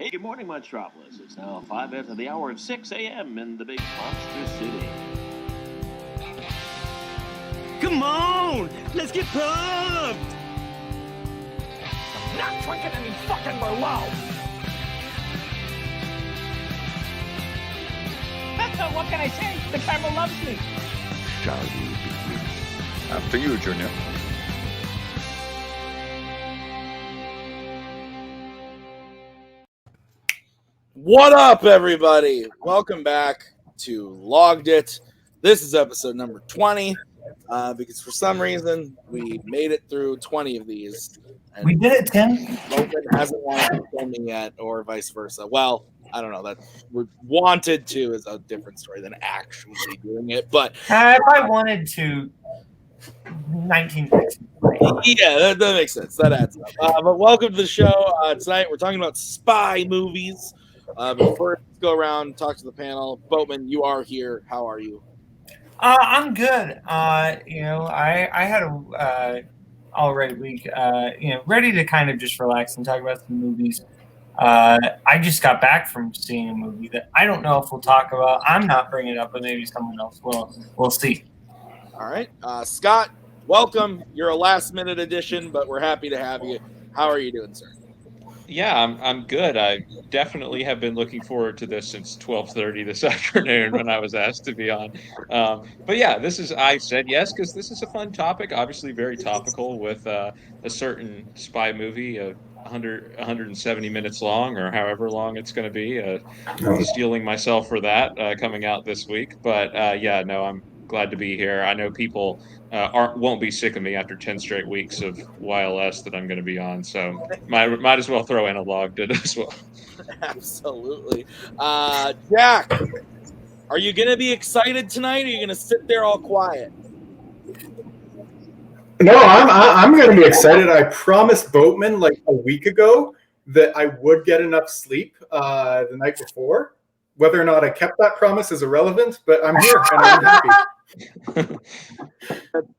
Hey, good morning, Metropolis. It's now 5 after the hour of 6 a.m. in the big monster city. Come on! Let's get pumped! I'm not drinking any fucking Merlot! What can I say? The camera loves me. Shall we begin? After you, Junior. What up, everybody? Welcome back to Logged It. This is episode number 20, because for some reason we made it through 20 of these. And we did it, Tim. Boatman hasn't wanted to film me yet, or vice versa. Well, I don't know. That we wanted to is a different story than actually doing it. But if I wanted to, 1960. Yeah, that makes sense. That adds up. But welcome to the show. Tonight we're talking about spy movies. But first, let's go around and talk to the panel. Boatman, you are here. How are you? I'm good. I had a all right week. Ready to kind of just relax and talk about some movies. I just got back from seeing a movie that I don't know if we'll talk about. I'm not bringing it up, but maybe someone else will. We'll see. All right. Scott, welcome. You're a last-minute addition, but we're happy to have you. How are you doing, sir? Yeah, I'm good. I definitely have been looking forward to this since 12:30 this afternoon when I was asked to be on. But yeah, I said yes because this is a fun topic. Obviously, very topical with a certain spy movie, 170 minutes long or however long it's going to be. Stealing myself for that coming out this week. But I'm glad to be here. I know people won't be sick of me after 10 straight weeks of YLS that I'm going to be on, so might as well throw in a Logged It as well. Absolutely. Jack, are you going to be excited tonight, or are you going to sit there all quiet? No, I'm going to be excited. I promised Boatman like a week ago that I would get enough sleep the night before. Whether or not I kept that promise is irrelevant, but I'm here and I'm happy.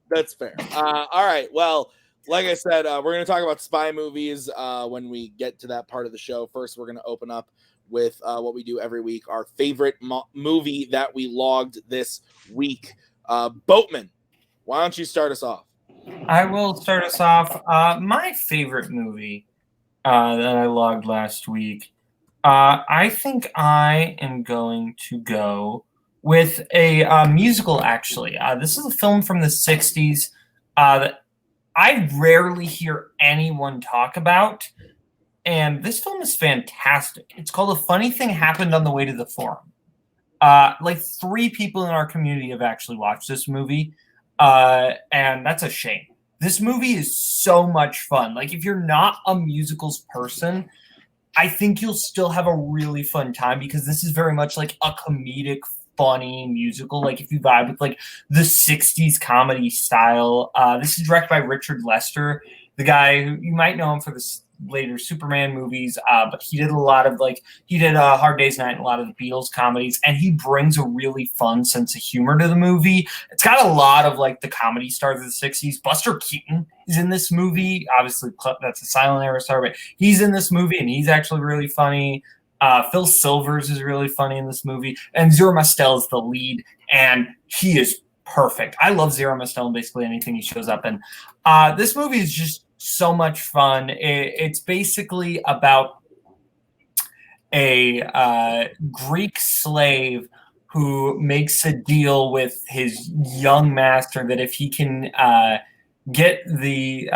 That's fair. All right. Well, like I said, we're going to talk about spy movies when we get to that part of the show. First, we're going to open up with what we do every week, our favorite movie that we logged this week. Boatman, why don't you start us off? I will start us off. My favorite movie that I logged last week, I think I am going to go with a musical, actually. This is a film from the 60s that I rarely hear anyone talk about, and this film is fantastic. It's called A Funny Thing Happened on the Way to the Forum. Like 3 people in our community have actually watched this movie, and that's a shame. This movie is so much fun. Like, if you're not a musicals person, I think you'll still have a really fun time because this is very much like a comedic, funny musical. Like, if you vibe with like the 60s comedy style, this is directed by Richard Lester, the guy who you might know him for the later Superman movies, but he did a lot of Hard Day's Night and a lot of the Beatles comedies, and he brings a really fun sense of humor to the movie. It's got a lot of like the comedy stars of the 60s. Buster Keaton is in this movie. Obviously, that's a silent era star, but he's in this movie and he's actually really funny. Phil Silvers is really funny in this movie, and Zero Mostel is the lead, and he is perfect. I love Zero Mostel in basically anything he shows up in. This movie is just so much fun. It's basically about a Greek slave who makes a deal with his young master that if he can get the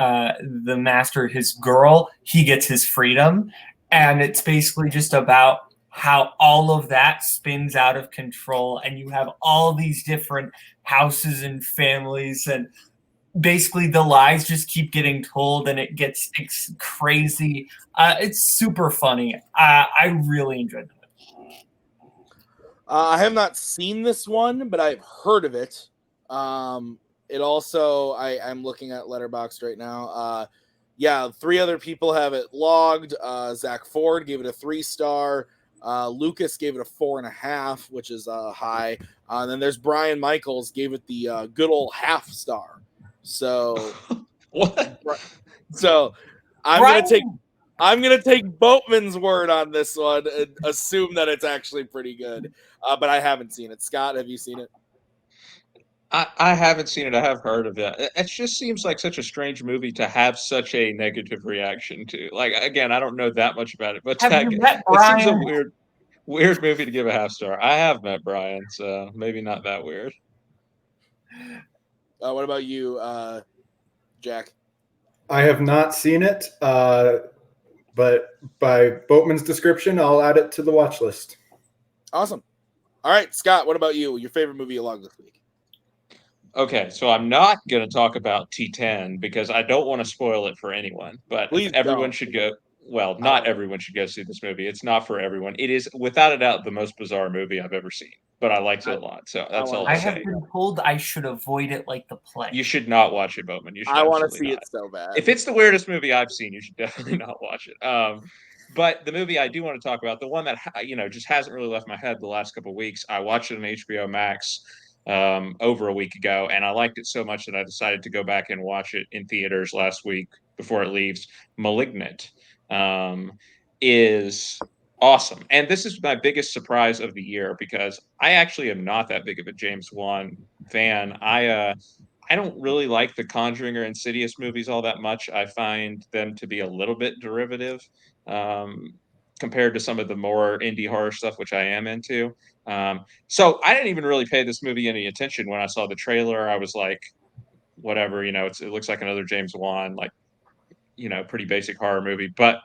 master his girl, he gets his freedom. And it's basically just about how all of that spins out of control, and you have all these different houses and families, and basically the lies just keep getting told, and it gets crazy. It's super funny. I really enjoyed it. I have not seen this one, but I've heard of it. It also, I'm looking at Letterboxd right now. 3 other people have it logged. Zach Ford gave it a 3-star. Lucas gave it a 4.5, which is high. And then there's Brian Michaels gave it the good old half star. So What? So I'm going to take I'm gonna take Boatman's word on this one and assume that it's actually pretty good. But I haven't seen it. Scott, have you seen it? I haven't seen it. I have heard of it. It just seems like such a strange movie to have such a negative reaction to. Like, again, I don't know that much about it, but Have you met it seems a Brian? weird movie to give a half star. I have met Brian, so maybe not that weird. What about you, Jack? I have not seen it, but by Boatman's description, I'll add it to the watch list. Awesome. All right, Scott, what about you? Your favorite movie along this week? Okay, so I'm not going to talk about T10 because I don't want to spoil it for anyone, but Please everyone don't. should go. Well, not everyone should go see this movie. It's not for everyone. It is, without a doubt, the most bizarre movie I've ever seen, but I liked it a lot. So that's all I I'll have say. been told I should avoid it like the plague. You should not watch it, Boatman. You should I want to absolutely see not. it so bad. If it's the weirdest movie I've seen, you should definitely not watch it. But the movie I do want to talk about, the one that just hasn't really left my head the last couple of weeks, I watched it on HBO Max over a week ago, and I liked it so much that I decided to go back and watch it in theaters last week before it leaves. Malignant is awesome, and this is my biggest surprise of the year because I actually am not that big of a James Wan fan. I don't really like the Conjuring or Insidious movies all that much. I find them to be a little bit derivative compared to some of the more indie horror stuff, which I am into. So I didn't even really pay this movie any attention when I saw the trailer. I was like, whatever, it looks like another James Wan, like, pretty basic horror movie. But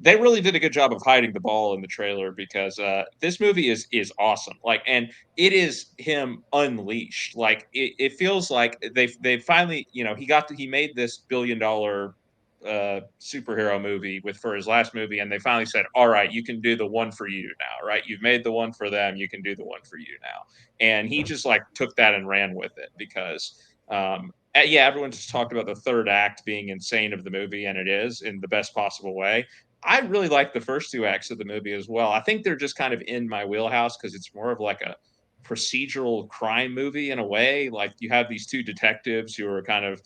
they really did a good job of hiding the ball in the trailer because this movie is awesome. Like, and it is him unleashed. Like, it feels like they finally, he made this $1 billion superhero movie for his last movie, and they finally said, all right, you can do the one for you now, right? You've made the one for them, you can do the one for you now. And he just like took that and ran with it because everyone just talked about the third act being insane of the movie, and it is in the best possible way. I really like the first two acts of the movie as well. I think they're just kind of in my wheelhouse because it's more of like a procedural crime movie in a way. Like, you have these two detectives who are kind of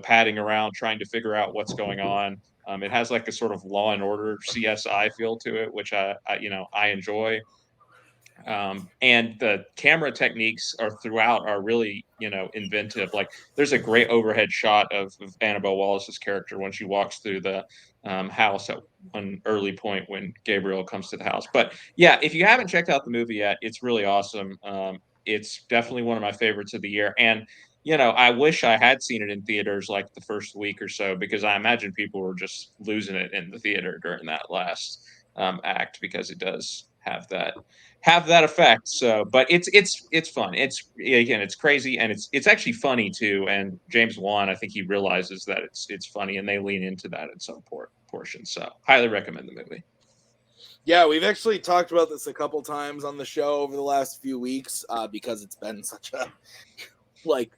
padding around trying to figure out what's going on. It has like a sort of Law and Order CSI feel to it, which I enjoy. And the camera techniques are really, inventive. Like, there's a great overhead shot of Annabelle Wallace's character when she walks through the house at an early point when Gabriel comes to the house. But yeah, if you haven't checked out the movie yet, it's really awesome. It's definitely one of my favorites of the year. And, I wish I had seen it in theaters like the first week or so, because I imagine people were just losing it in the theater during that last act, because it does have that effect. So, but it's fun. It's crazy, and it's actually funny too. And James Wan, I think he realizes that it's funny, and they lean into that in some portion. So, highly recommend the movie. Yeah, we've actually talked about this a couple times on the show over the last few weeks because it's been such a thing.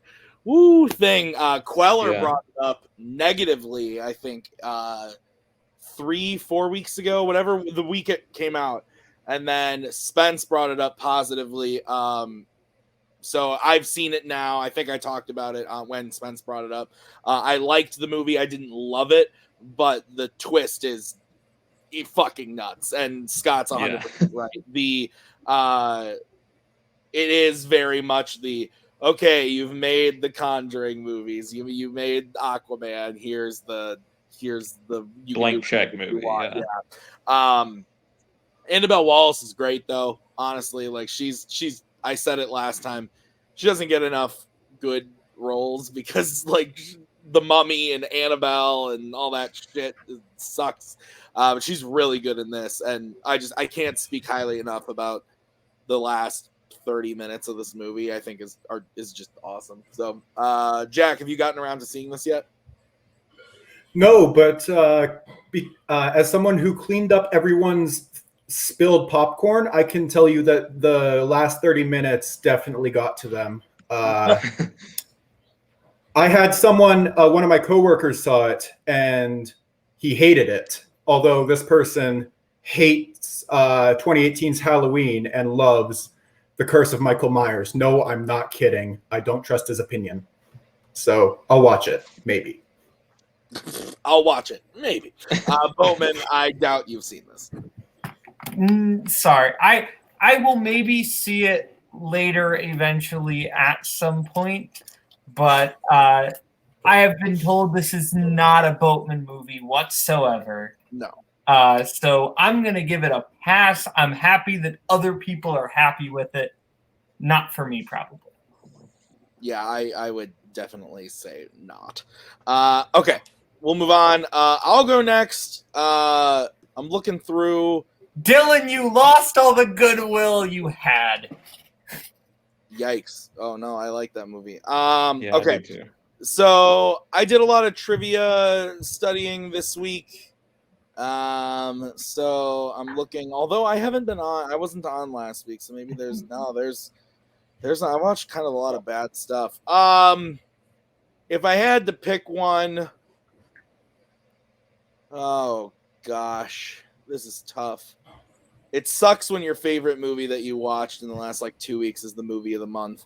Queller brought it up negatively, I think 3-4 weeks ago, whatever the week it came out. And then Spence brought it up positively. So I've seen it now. I think I talked about it when Spence brought it up. I liked the movie. I didn't love it, but the twist is fucking nuts. And Scott's 100% right. It is very much okay, you've made the Conjuring movies. You made Aquaman. Here's the blank check movie. Yeah. Annabelle Wallace is great though. Honestly, like she's I said it last time, she doesn't get enough good roles because like The Mummy and Annabelle and all that shit sucks. But she's really good in this, and I can't speak highly enough about the last 30 minutes of this movie. I think is just awesome. So, Jack, have you gotten around to seeing this yet? No, but as someone who cleaned up everyone's spilled popcorn, I can tell you that the last 30 minutes definitely got to them. I had someone, one of my coworkers saw it, and he hated it. Although this person hates 2018's Halloween and loves The Curse of Michael Myers. No, I'm not kidding. I don't trust his opinion. So I'll watch it, maybe. I'll watch it, maybe. Boatman, I doubt you've seen this. Sorry, I will maybe see it later, eventually, at some point, but I have been told this is not a Boatman movie whatsoever. No. So I'm gonna give it a pass. I'm happy that other people are happy with it. Not for me, probably. Yeah, I would definitely say not. Okay, we'll move on. I'll go next. I'm looking through. Dylan, you lost all the goodwill you had. Yikes! Oh no, I like that movie. Yeah, okay, I do too. so I did a lot of trivia studying this week. So I'm looking. Although I haven't been on, I wasn't on last week, so maybe there's I watched kind of a lot of bad stuff. If I had to pick one, oh gosh, this is tough. It sucks when your favorite movie that you watched in the last like 2 weeks is the movie of the month.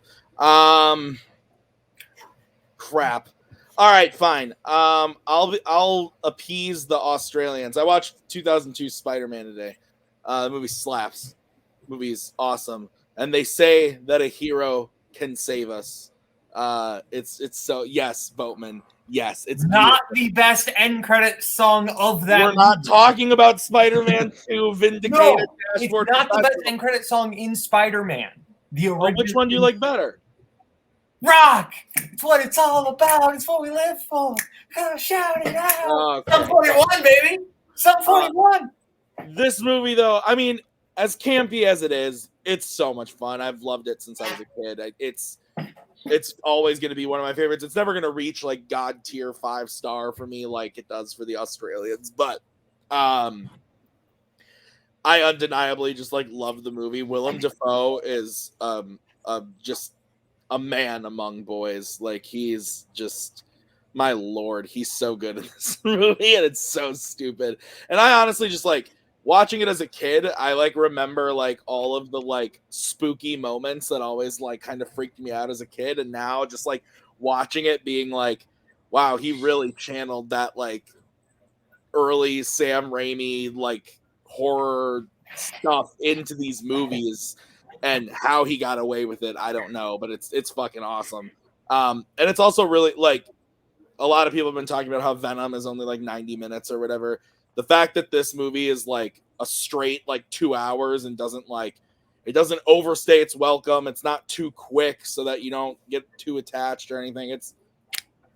Crap. All right, fine. I'll appease the Australians. I watched 2002 Spider-Man today. The movie slaps. The movie is awesome, and they say that a hero can save us. It's so yes, Boatman. Yes, it's not beautiful. the best end credit song of that. We're not talking about Spider-Man 2 Vindicated. No, it's not the best end credit song in Spider-man. The original. Which one do you like better? Rock. It's what it's all about. It's what we live for. Gotta shout it out. Oh, Sum 41, baby. Sum 41. This movie, though, I mean, as campy as it is, it's so much fun. I've loved it since I was a kid. It's always going to be one of my favorites. It's never going to reach like God tier 5-star for me like it does for the Australians, but I undeniably just like love the movie. Willem Dafoe is just a man among boys. Like he's just, my lord, he's so good in this movie, and it's so stupid. And I honestly just like watching it as a kid, I like remember like all of the like spooky moments that always like kind of freaked me out as a kid, and now just like watching it being like, wow, he really channeled that like early Sam Raimi like horror stuff into these movies, and how he got away with it, I don't know, but it's fucking awesome. And it's also really like a lot of people have been talking about how Venom is only like 90 minutes or whatever. The fact that this movie is like a straight like 2 hours and doesn't overstay its welcome. It's not too quick so that you don't get too attached or anything. It's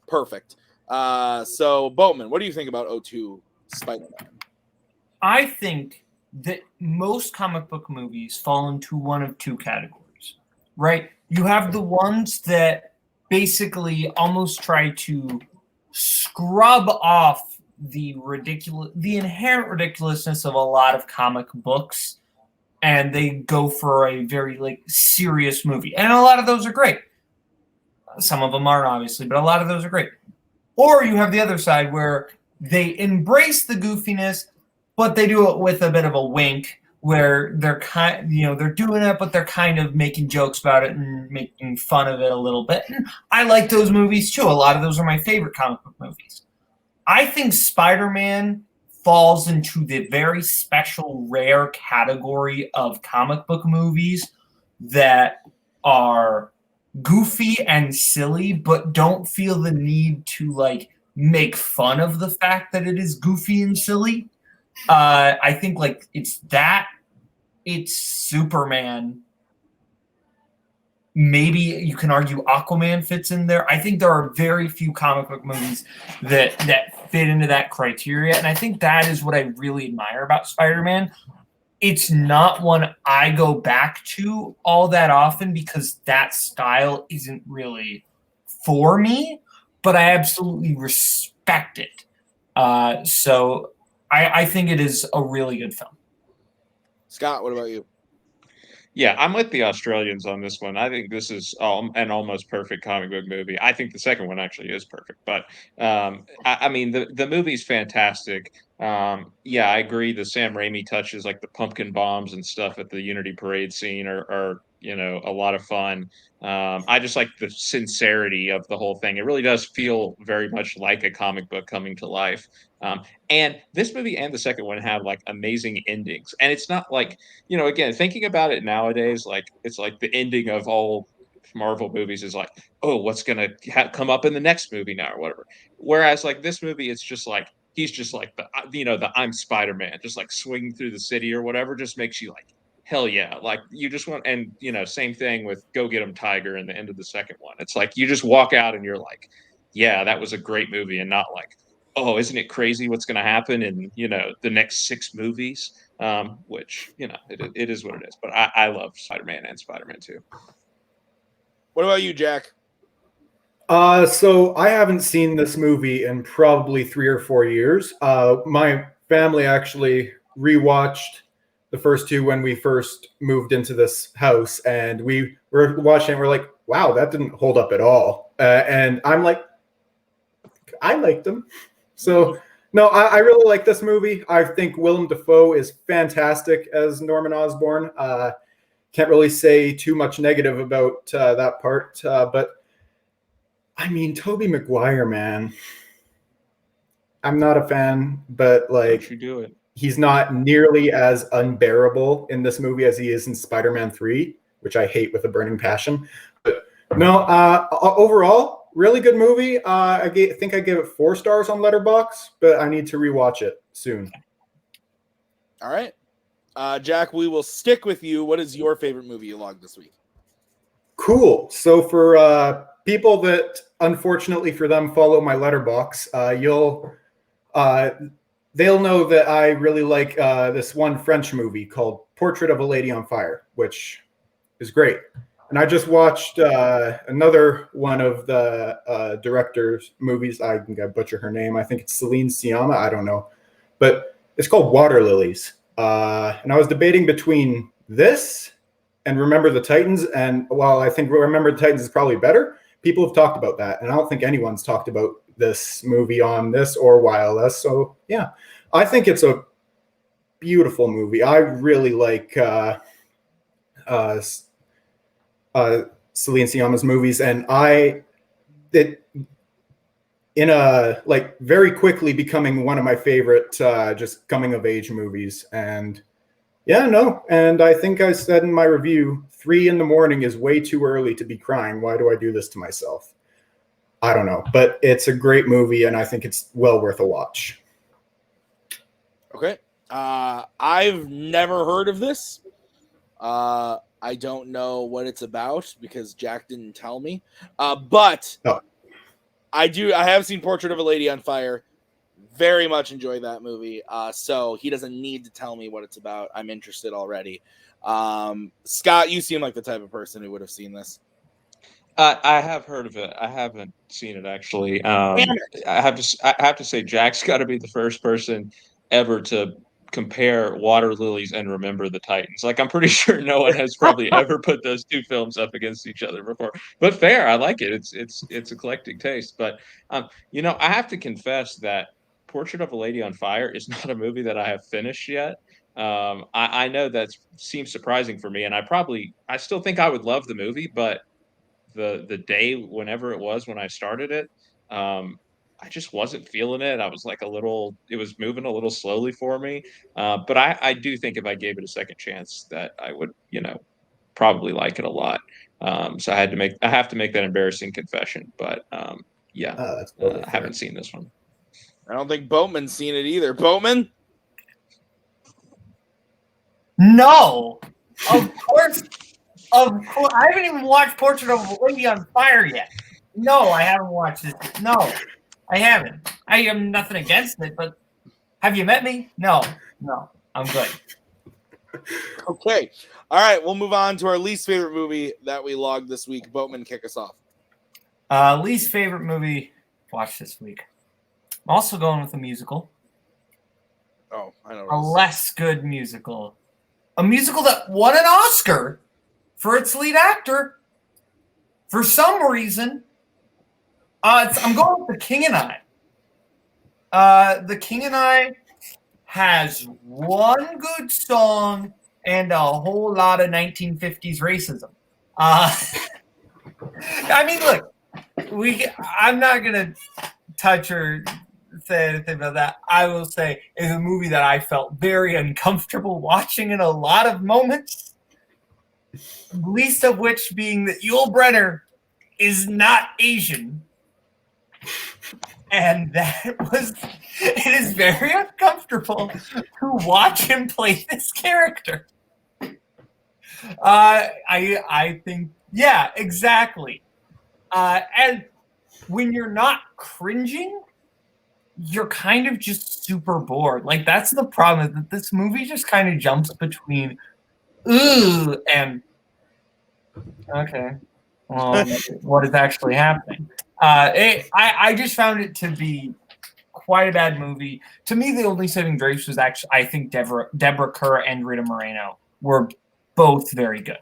perfect. So Boatman, what do you think about O2 Spider-Man? I think that most comic book movies fall into one of two categories, right? You have the ones that basically almost try to scrub off the inherent ridiculousness of a lot of comic books, and they go for a very like serious movie. And a lot of those are great. Some of them aren't, obviously, but a lot of those are great. Or you have the other side where they embrace the goofiness, but they do it with a bit of a wink, where they're they're doing it, but they're kind of making jokes about it and making fun of it a little bit. And I like those movies too. A lot of those are my favorite comic book movies. I think Spider-Man falls into the very special, rare category of comic book movies that are goofy and silly, but don't feel the need to like make fun of the fact that it is goofy and silly. I think like it's Superman. Maybe you can argue Aquaman fits in there. I think there are very few comic book movies that fit into that criteria, and I think that is what I really admire about Spider-Man. It's not one I go back to all that often because that style isn't really for me, but I absolutely respect it. So I think it is a really good film. Scott, what about you? Yeah, I'm with the Australians on this one. I think this is an almost perfect comic book movie. I think the second one actually is perfect, but I mean the movie's fantastic. Yeah, I agree. The Sam Raimi touches, like the pumpkin bombs and stuff at the Unity Parade scene, are a lot of fun. I just like the sincerity of the whole thing. It really does feel very much like a comic book coming to life. And this movie and the second one have like amazing endings. And it's not like, again, thinking about it nowadays, like it's like the ending of all Marvel movies is like, oh, what's gonna come up in the next movie now or whatever. Whereas like this movie, it's just like he's just like the I'm Spider-Man, just like swinging through the city or whatever, just makes you like hell yeah, like you just want. And same thing with Go Get 'Em Tiger and the end of the second one. It's like you just walk out and you're like, yeah, that was a great movie, and not like, oh, isn't it crazy what's going to happen in the next 6 movies, which it is what it is. But I love Spider-Man and Spider-Man 2. What about you, Jack? So I haven't seen this movie in probably 3 or 4 years. My family actually rewatched the first 2 when we first moved into this house, and we were watching it. We're like, wow, that didn't hold up at all. And I'm like, I liked them. So no, I really like this movie. I think Willem Dafoe is fantastic as Norman Osborn. Can't really say too much negative about that part, but I mean, Tobey Maguire, man. I'm not a fan, but like, Don't you do it. He's not nearly as unbearable in this movie as he is in Spider-Man 3, which I hate with a burning passion. But no, overall, really good movie. I think I gave it 4 stars on Letterboxd, but I need to rewatch it soon. All right. Jack, we will stick with you. What is your favorite movie you logged this week? Cool. So for people that, unfortunately for them, follow my Letterboxd, they'll know that I really like this one French movie called Portrait of a Lady on Fire, which is great. And I just watched another one of the director's movies. I think I butcher her name. I think it's Celine Sciamma. I don't know. But it's called Water Lilies. And I was debating between this and Remember the Titans. And while I think Remember the Titans is probably better, people have talked about that. And I don't think anyone's talked about this movie on this or YLS. So yeah, I think it's a beautiful movie. I really like Celine Sciamma's movies, and very quickly becoming one of my favorite just coming of age movies. And yeah, no, and I think I said in my review, 3 a.m. is way too early to be crying. Why do I do this to myself? I don't know, but it's a great movie, and I think it's well worth a watch. Okay. I've never heard of this. I don't know what it's about because Jack didn't tell me. But Oh. I have seen Portrait of a Lady on Fire. Very much enjoy that movie. So he doesn't need to tell me what it's about. I'm interested already. Scott, you seem like the type of person who would have seen this. I have heard of it. I haven't seen it actually. I have to say, Jack's got to be the first person ever to compare Water Lilies and Remember the Titans. Like, I'm pretty sure no one has probably ever put those 2 films up against each other before. But fair, I like it. It's eclectic taste. But I have to confess that Portrait of a Lady on Fire is not a movie that I have finished yet. I know that seems surprising for me, and I still think I would love the movie, but the day whenever it was when I started it, I just wasn't feeling it. I was like it was moving a little slowly for me. But I do think if I gave it a second chance that I would, probably like it a lot. So I have to make that embarrassing confession, but yeah, That's totally I haven't seen this one. I don't think Boatman's seen it either. Boatman? No, of course. I haven't even watched Portrait of a Lady on Fire yet. No, I haven't watched it. No, I haven't. I have nothing against it, but have you met me? No, I'm good. Okay. All right, we'll move on to our least favorite movie that we logged this week. Boatman, kick us off. Least favorite movie watched this week. I'm also going with a musical. Oh, I know. A less good musical. A musical that won an Oscar for its lead actor. For some reason, I'm going with The King and I. The King and I has one good song and a whole lot of 1950s racism. I mean, look, I'm not gonna touch or say anything about that. I will say it's a movie that I felt very uncomfortable watching in a lot of moments. Least of which being that Yul Brynner is not Asian. And it is very uncomfortable to watch him play this character. I think, yeah, exactly. And when you're not cringing, you're kind of just super bored. Like, that's the problem, is that this movie just kind of jumps between ooh and okay, well, what is actually happening? I just found it to be quite a bad movie. To me, the only saving grace was actually, I think, Deborah Kerr and Rita Moreno were both very good.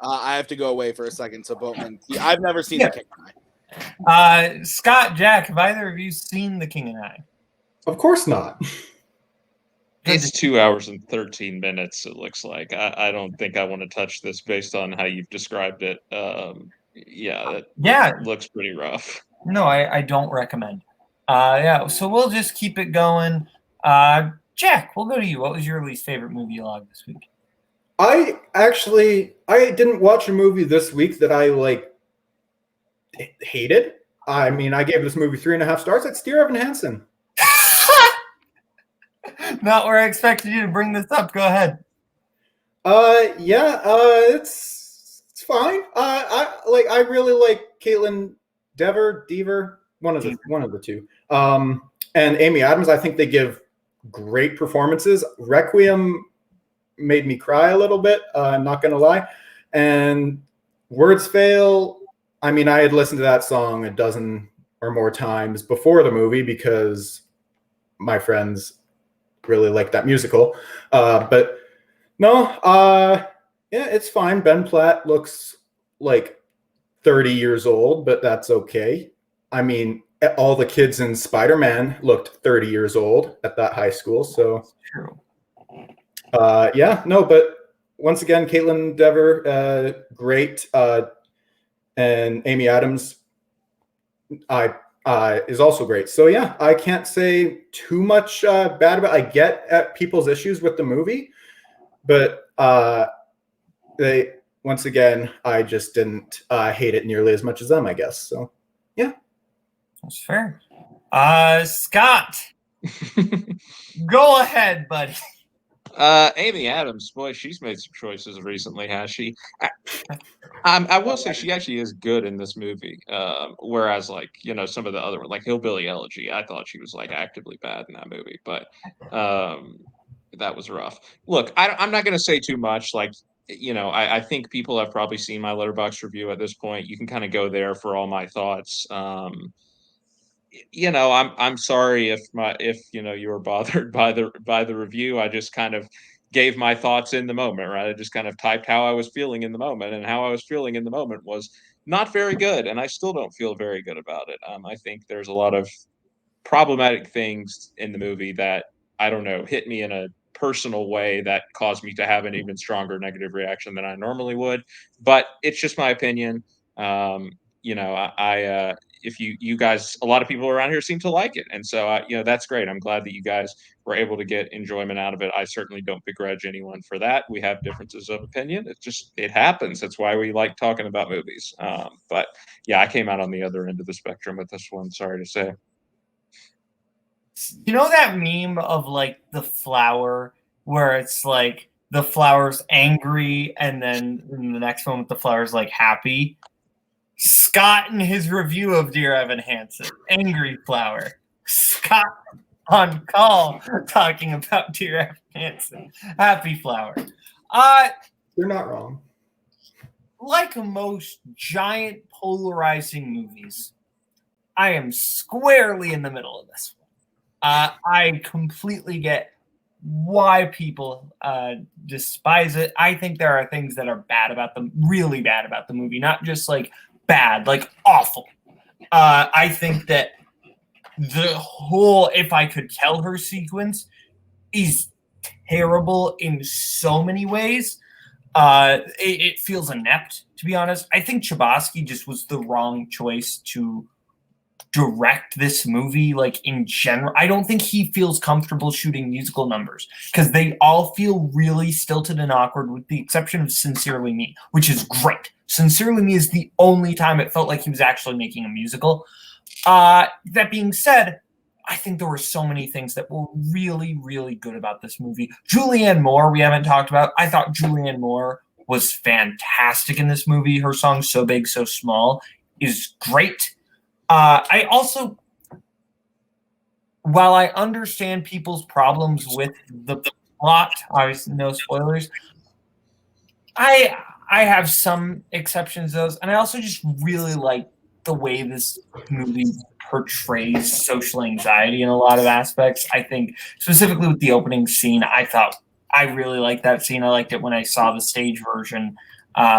I have to go away for a second. So Boatman, I've never seen The King and I. Scott, Jack, have either of you seen The King and I? Of course not. It's 2 hours and 13 minutes, it looks like. I don't think I want to touch this based on how you've described it. It looks pretty rough. No, I don't recommend. So we'll just keep it going. Jack, we'll go to you. What was your least favorite movie you logged this week? I didn't watch a movie this week that I hated. I mean, I gave this movie 3.5 stars. It's Dear Evan Hansen. Not where I expected you to bring this up. Go ahead. It's fine. I really like Caitlin Dever, one of the two. And Amy Adams. I think they give great performances. Requiem made me cry a little bit. I'm not gonna lie. And Words Fail. I mean, I had listened to that song a dozen or more times before the movie because my friends really like that musical. But no, it's fine. Ben Platt looks like 30 years old, but that's okay. I mean, all the kids in Spider-Man looked 30 years old at that high school. So true. But once again, Caitlin Dever, great. And Amy Adams, is also great. So yeah, I can't say too much bad about. I get at people's issues with the movie, but once again, I just didn't hate it nearly as much as them, I guess. So yeah, that's fair. Scott, go ahead, buddy. Amy Adams, boy, she's made some choices recently, has she? I will say she actually is good in this movie. Whereas, some of the other ones, like Hillbilly Elegy, I thought she was actively bad in that movie, but that was rough. Look, I'm not going to say too much. I think people have probably seen my Letterboxd review at this point. You can kind of go there for all my thoughts. I'm sorry if you were bothered by the review. I just kind of gave my thoughts in the moment, right? I just kind of typed how I was feeling in the moment, and how I was feeling in the moment was not very good, and I still don't feel very good about it. I think there's a lot of problematic things in the movie that, I don't know, hit me in a personal way that caused me to have an even stronger negative reaction than I normally would. But it's just my opinion. If you guys, a lot of people around here seem to like it, and so that's great. I'm glad that you guys were able to get enjoyment out of it. I certainly don't begrudge anyone for that. We have differences of opinion. It happens. That's why we like talking about movies. But yeah, I came out on the other end of the spectrum with this one. Sorry to say. You know that meme of the flower where it's the flower's angry and then in the next moment the flower's happy? Scott in his review of Dear Evan Hansen, angry flower. Scott on call talking about Dear Evan Hansen, happy flower. You're not wrong. Like most giant polarizing movies, I am squarely in the middle of this one. I completely get why people despise it. I think there are things that are really bad about the movie, not just bad, awful. I think that the whole "if I could tell her" sequence is terrible in so many ways. It feels inept, to be honest. I think Chbosky just was the wrong choice to direct this movie, like in general. I don't think he feels comfortable shooting musical numbers because they all feel really stilted and awkward, with the exception of Sincerely Me, which is great. Sincerely Me is the only time it felt like he was actually making a musical. That being said, I think there were so many things that were really, really good about this movie. Julianne Moore, we haven't talked about. I thought Julianne Moore was fantastic in this movie. Her song So Big, So Small is great. I also, while I understand people's problems with the plot, obviously no spoilers, I have some exceptions to those, and I also just really like the way this movie portrays social anxiety in a lot of aspects. I think specifically with the opening scene, I thought I really liked that scene. I liked it when I saw the stage version.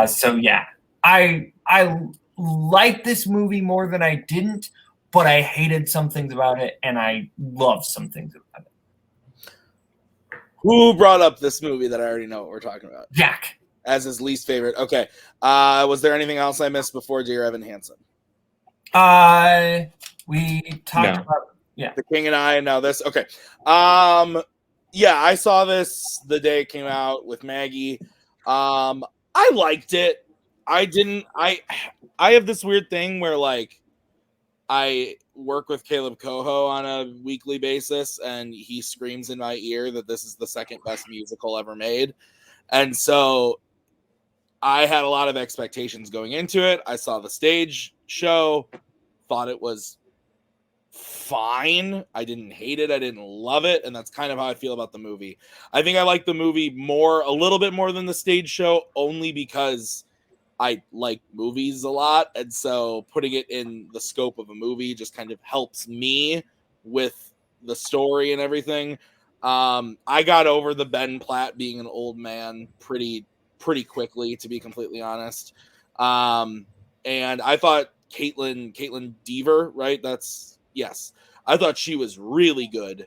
So yeah, I liked this movie more than I didn't, but I hated some things about it, and I loved some things about it. Who brought up this movie that I already know what we're talking about? Jack. As his least favorite. Okay. Was there anything else I missed before Dear Evan Hansen? We talked about The King and I. Now this. Okay. Yeah, I saw this the day it came out with Maggie. I liked it. I have this weird thing where like I work with Kaleb Koho on a weekly basis, and he screams in my ear that this is the second best musical ever made. And so I had a lot of expectations going into it. I saw the stage show, thought it was fine. I didn't hate it. I didn't love it. And that's kind of how I feel about the movie. I think I like the movie a little bit more than the stage show, only because I like movies a lot. And so putting it in the scope of a movie just kind of helps me with the story and everything. I got over the Ben Platt being an old man pretty quickly, to be completely honest. And I thought Caitlin Dever, right? Yes. I thought she was really good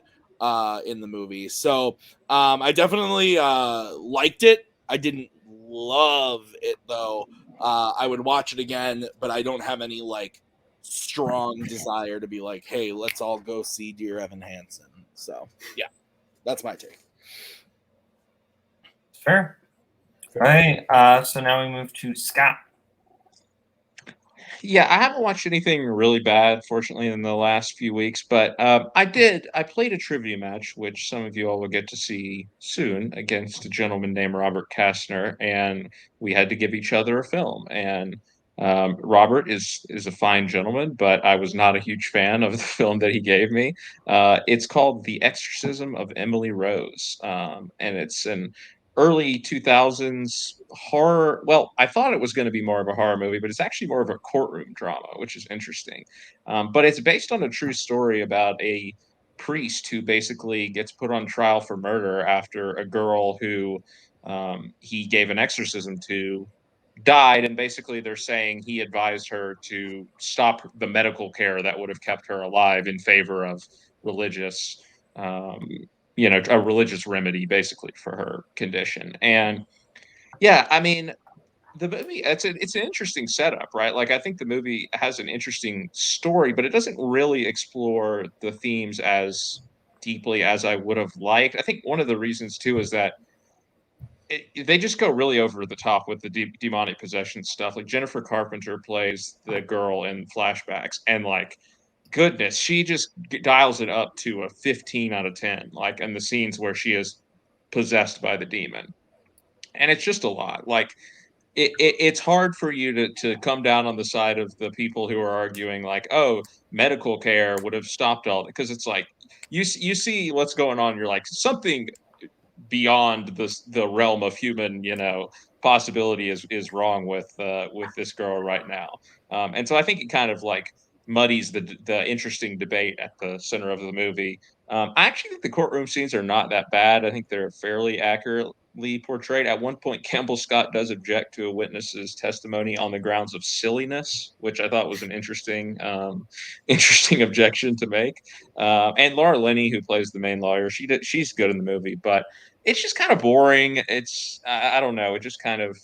in the movie. So I definitely liked it. I didn't love it though. I would watch it again, but I don't have any like strong desire to be like, hey, let's all go see Dear Evan Hansen. So yeah, that's my take. Fair. All right. So now we move to Scott. Yeah, I haven't watched anything really bad, fortunately, in the last few weeks, but I played a trivia match, which some of you all will get to see soon, against a gentleman named Robert Kastner, and we had to give each other a film. And Robert is a fine gentleman, but I was not a huge fan of the film that he gave me. It's called The Exorcism of Emily Rose, and it's an early 2000s horror. Well, I thought it was going to be more of a horror movie, but it's actually more of a courtroom drama, which is interesting. But it's based on a true story about a priest who basically gets put on trial for murder after a girl who he gave an exorcism to died. And basically they're saying he advised her to stop the medical care that would have kept her alive in favor of religious a religious remedy basically for her condition. And yeah, I mean, the movie, it's an interesting setup, right? Like, I think the movie has an interesting story, but it doesn't really explore the themes as deeply as I would have liked. I think one of the reasons too is that they just go really over the top with the demonic possession stuff. Like, Jennifer Carpenter plays the girl in flashbacks, and like, goodness, she just dials it up to a 15 out of 10, like in the scenes where she is possessed by the demon. And it's just a lot. Like, it's hard for you to come down on the side of the people who are arguing like, oh, medical care would have stopped all, because it's like you see what's going on, you're like, something beyond the realm of human possibility is wrong with this girl right now. And so I think it kind of like muddies the interesting debate at the center of the movie. I actually think the courtroom scenes are not that bad. I think they're fairly accurately portrayed. At one point, Campbell Scott does object to a witness's testimony on the grounds of silliness, which I thought was an interesting objection to make. And Laura Linney, who plays the main lawyer, she's good in the movie, but it's just kind of boring. It's I don't know. It just kind of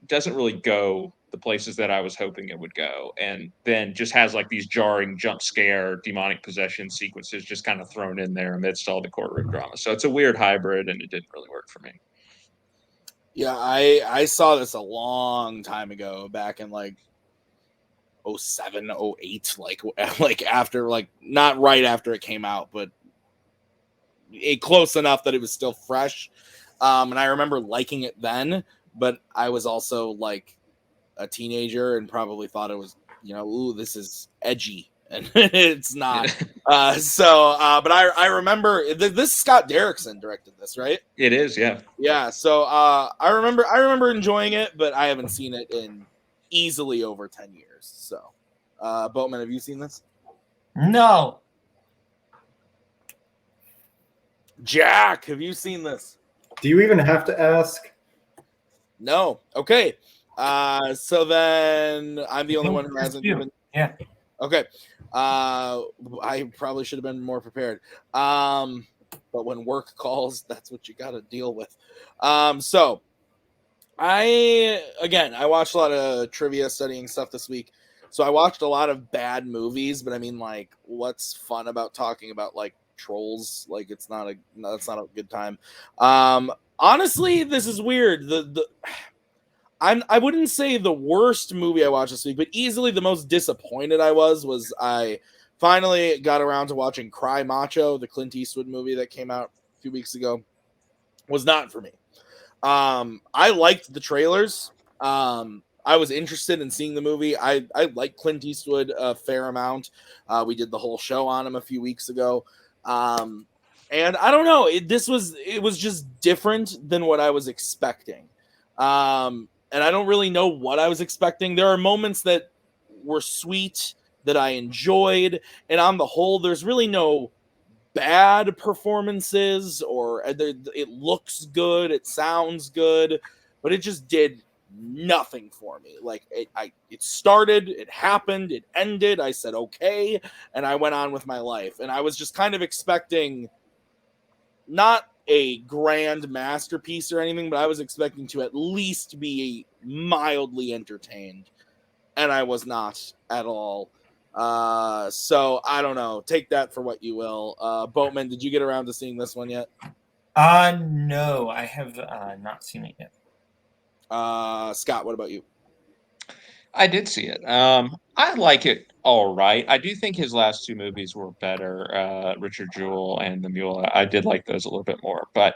doesn't really go the places that I was hoping it would go, and then just has like these jarring jump scare, demonic possession sequences just kind of thrown in there amidst all the courtroom drama. So it's a weird hybrid, and it didn't really work for me. Yeah, I saw this a long time ago, back in like 07, 08, like after, like not right after it came out, but close enough that it was still fresh. And I remember liking it then, but I was also like a teenager and probably thought it was, ooh, this is edgy, and it's not. But I remember this. Scott Derrickson directed this, right? It is, yeah. Yeah. So I remember enjoying it, but I haven't seen it in easily over 10 years. So, Boatman, have you seen this? No. Jack, have you seen this? Do you even have to ask? No. Okay. So then I'm the only one who hasn't even. Yeah. Okay. I probably should have been more prepared. But when work calls, that's what you got to deal with. So I watched a lot of trivia studying stuff this week. So I watched a lot of bad movies, but I mean, like, what's fun about talking about like trolls? Like, that's not a good time. Honestly, this is weird. I wouldn't say the worst movie I watched this week, but easily the most disappointed was I finally got around to watching Cry Macho, the Clint Eastwood movie that came out a few weeks ago. Was not for me. I liked the trailers. I was interested in seeing the movie. I like Clint Eastwood a fair amount. We did the whole show on him a few weeks ago. And I don't know. It was just different than what I was expecting. And I don't really know what I was expecting. There are moments that were sweet that I enjoyed, and on the whole, there's really no bad performances, or it looks good, it sounds good, but it just did nothing for me. Like it started, it happened, it ended. I said okay, and I went on with my life. And I was just kind of expecting not a grand masterpiece or anything, but I was expecting to at least be mildly entertained, and I was not at all. So I don't know. Take that for what you will. Boatman, did you get around to seeing this one yet? No, I have not seen it yet. Scott, what about you? I did see it. I like it all right. I do think his last two movies were better, Richard Jewell and The Mule. I did like those a little bit more. But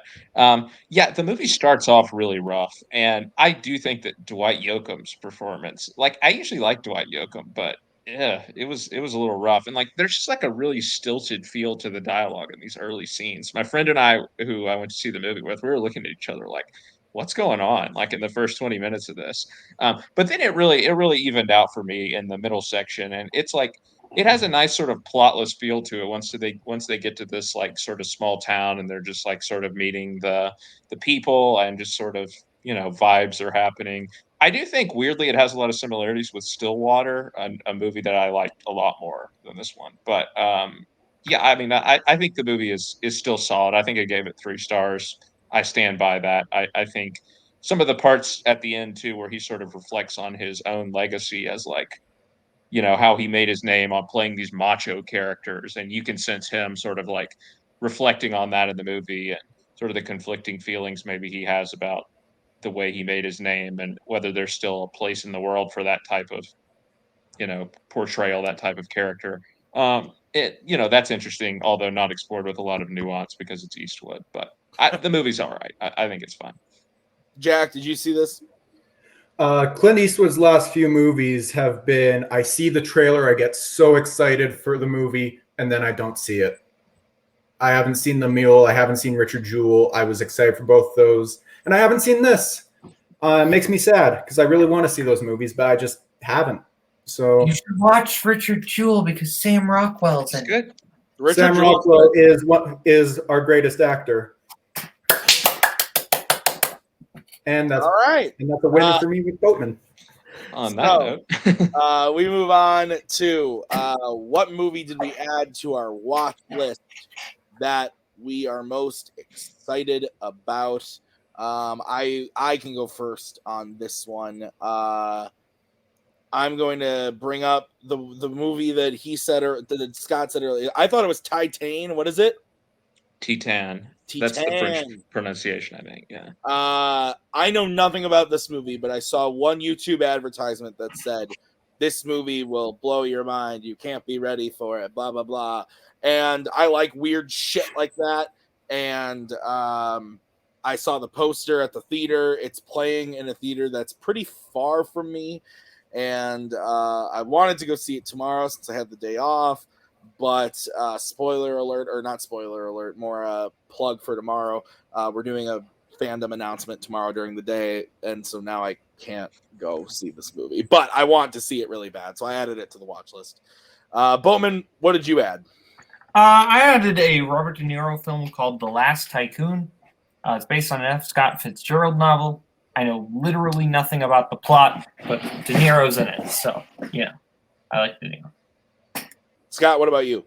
yeah, the movie starts off really rough. And I do think that Dwight Yoakam's performance, like, I usually like Dwight Yoakam, but yeah, it was a little rough. And like there's just like a really stilted feel to the dialogue in these early scenes. My friend and I, who I went to see the movie with, we were looking at each other like, what's going on, like in the first 20 minutes of this. But then it really evened out for me in the middle section, and it's like it has a nice sort of plotless feel to it once they get to this like sort of small town, and they're just like sort of meeting the people, and just sort of, vibes are happening. I do think weirdly it has a lot of similarities with Stillwater, a movie that I liked a lot more than this one. But yeah, I mean, I think the movie is still solid. I think I gave it 3 stars. I stand by that. I think some of the parts at the end too, where he sort of reflects on his own legacy as like, how he made his name on playing these macho characters, and you can sense him sort of like reflecting on that in the movie, and sort of the conflicting feelings maybe he has about the way he made his name, and whether there's still a place in the world for that type of, portrayal, that type of character. That's interesting, although not explored with a lot of nuance because it's Eastwood. But the movie's all right. I think it's fine. Jack, did you see this? Clint Eastwood's last few movies have been, I see the trailer, I get so excited for the movie, and then I don't see it. I haven't seen The Mule. I haven't seen Richard Jewell. I was excited for both those. And I haven't seen this. It makes me sad because I really want to see those movies, but I just haven't. So you should watch Richard Jewell because Sam Rockwell's in it. Good. Sam Rockwell is our greatest actor. And that's all right. And that's a winner for me with Boatman. On that note, we move on to what movie did we add to our watch list that we are most excited about. I can go first on this one. I'm going to bring up the movie that he said, or that Scott said earlier. I thought it was Titan. What is it? Titan. That's the French pronunciation, I think. Yeah. I know nothing about this movie, but I saw one YouTube advertisement that said this movie will blow your mind. You can't be ready for it. Blah blah blah. And I like weird shit like that. And I saw the poster at the theater. It's playing in a theater that's pretty far from me. And I wanted to go see it tomorrow since I had the day off, but spoiler alert, or not spoiler alert, more plug for tomorrow. We're doing a Fandom announcement tomorrow during the day, and so now I can't go see this movie, but I want to see it really bad, so I added it to the watch list. Boatman, what did you add? I added a Robert De Niro film called The Last Tycoon. It's based on an F. Scott Fitzgerald novel. I know literally nothing about the plot, but De Niro's in it, so yeah, I like De Niro. Scott, what about you?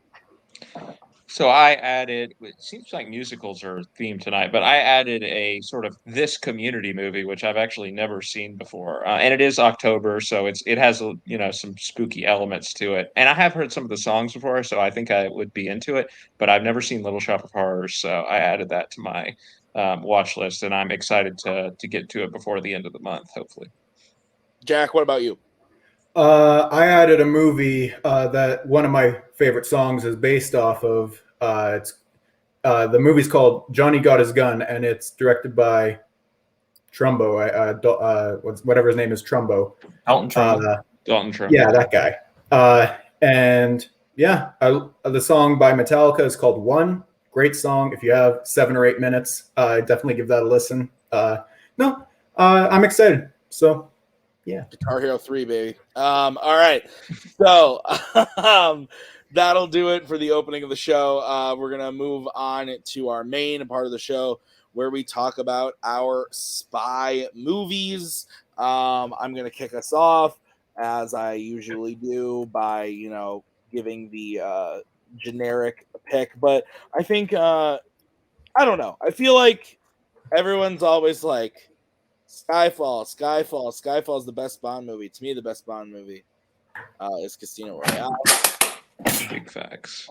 So I added, it seems like musicals are themed tonight, but I added a sort of This Community movie, which I've actually never seen before. And it is October, so it has, some spooky elements to it. And I have heard some of the songs before, so I think I would be into it, but I've never seen Little Shop of Horrors, so I added that to my watch list, and I'm excited to get to it before the end of the month, hopefully. Jack, what about you? I added a movie that one of my favorite songs is based off of. The movie's called Johnny Got His Gun, and it's directed by Trumbo. Whatever his name is, Trumbo. Dalton Trumbo. Dalton Trumbo. Yeah, that guy. And yeah, the song by Metallica is called One. Great song. If you have 7 or 8 minutes, definitely give that a listen. I'm excited. So, yeah. Guitar Hero 3, baby. All right. So, that'll do it for the opening of the show. We're going to move on to our main part of the show where we talk about our spy movies. I'm going to kick us off, as I usually do, by, giving the generic pick. But I think, I don't know. I feel like everyone's always like, Skyfall is the best Bond movie. To me, the best Bond movie is Casino Royale. Big facts.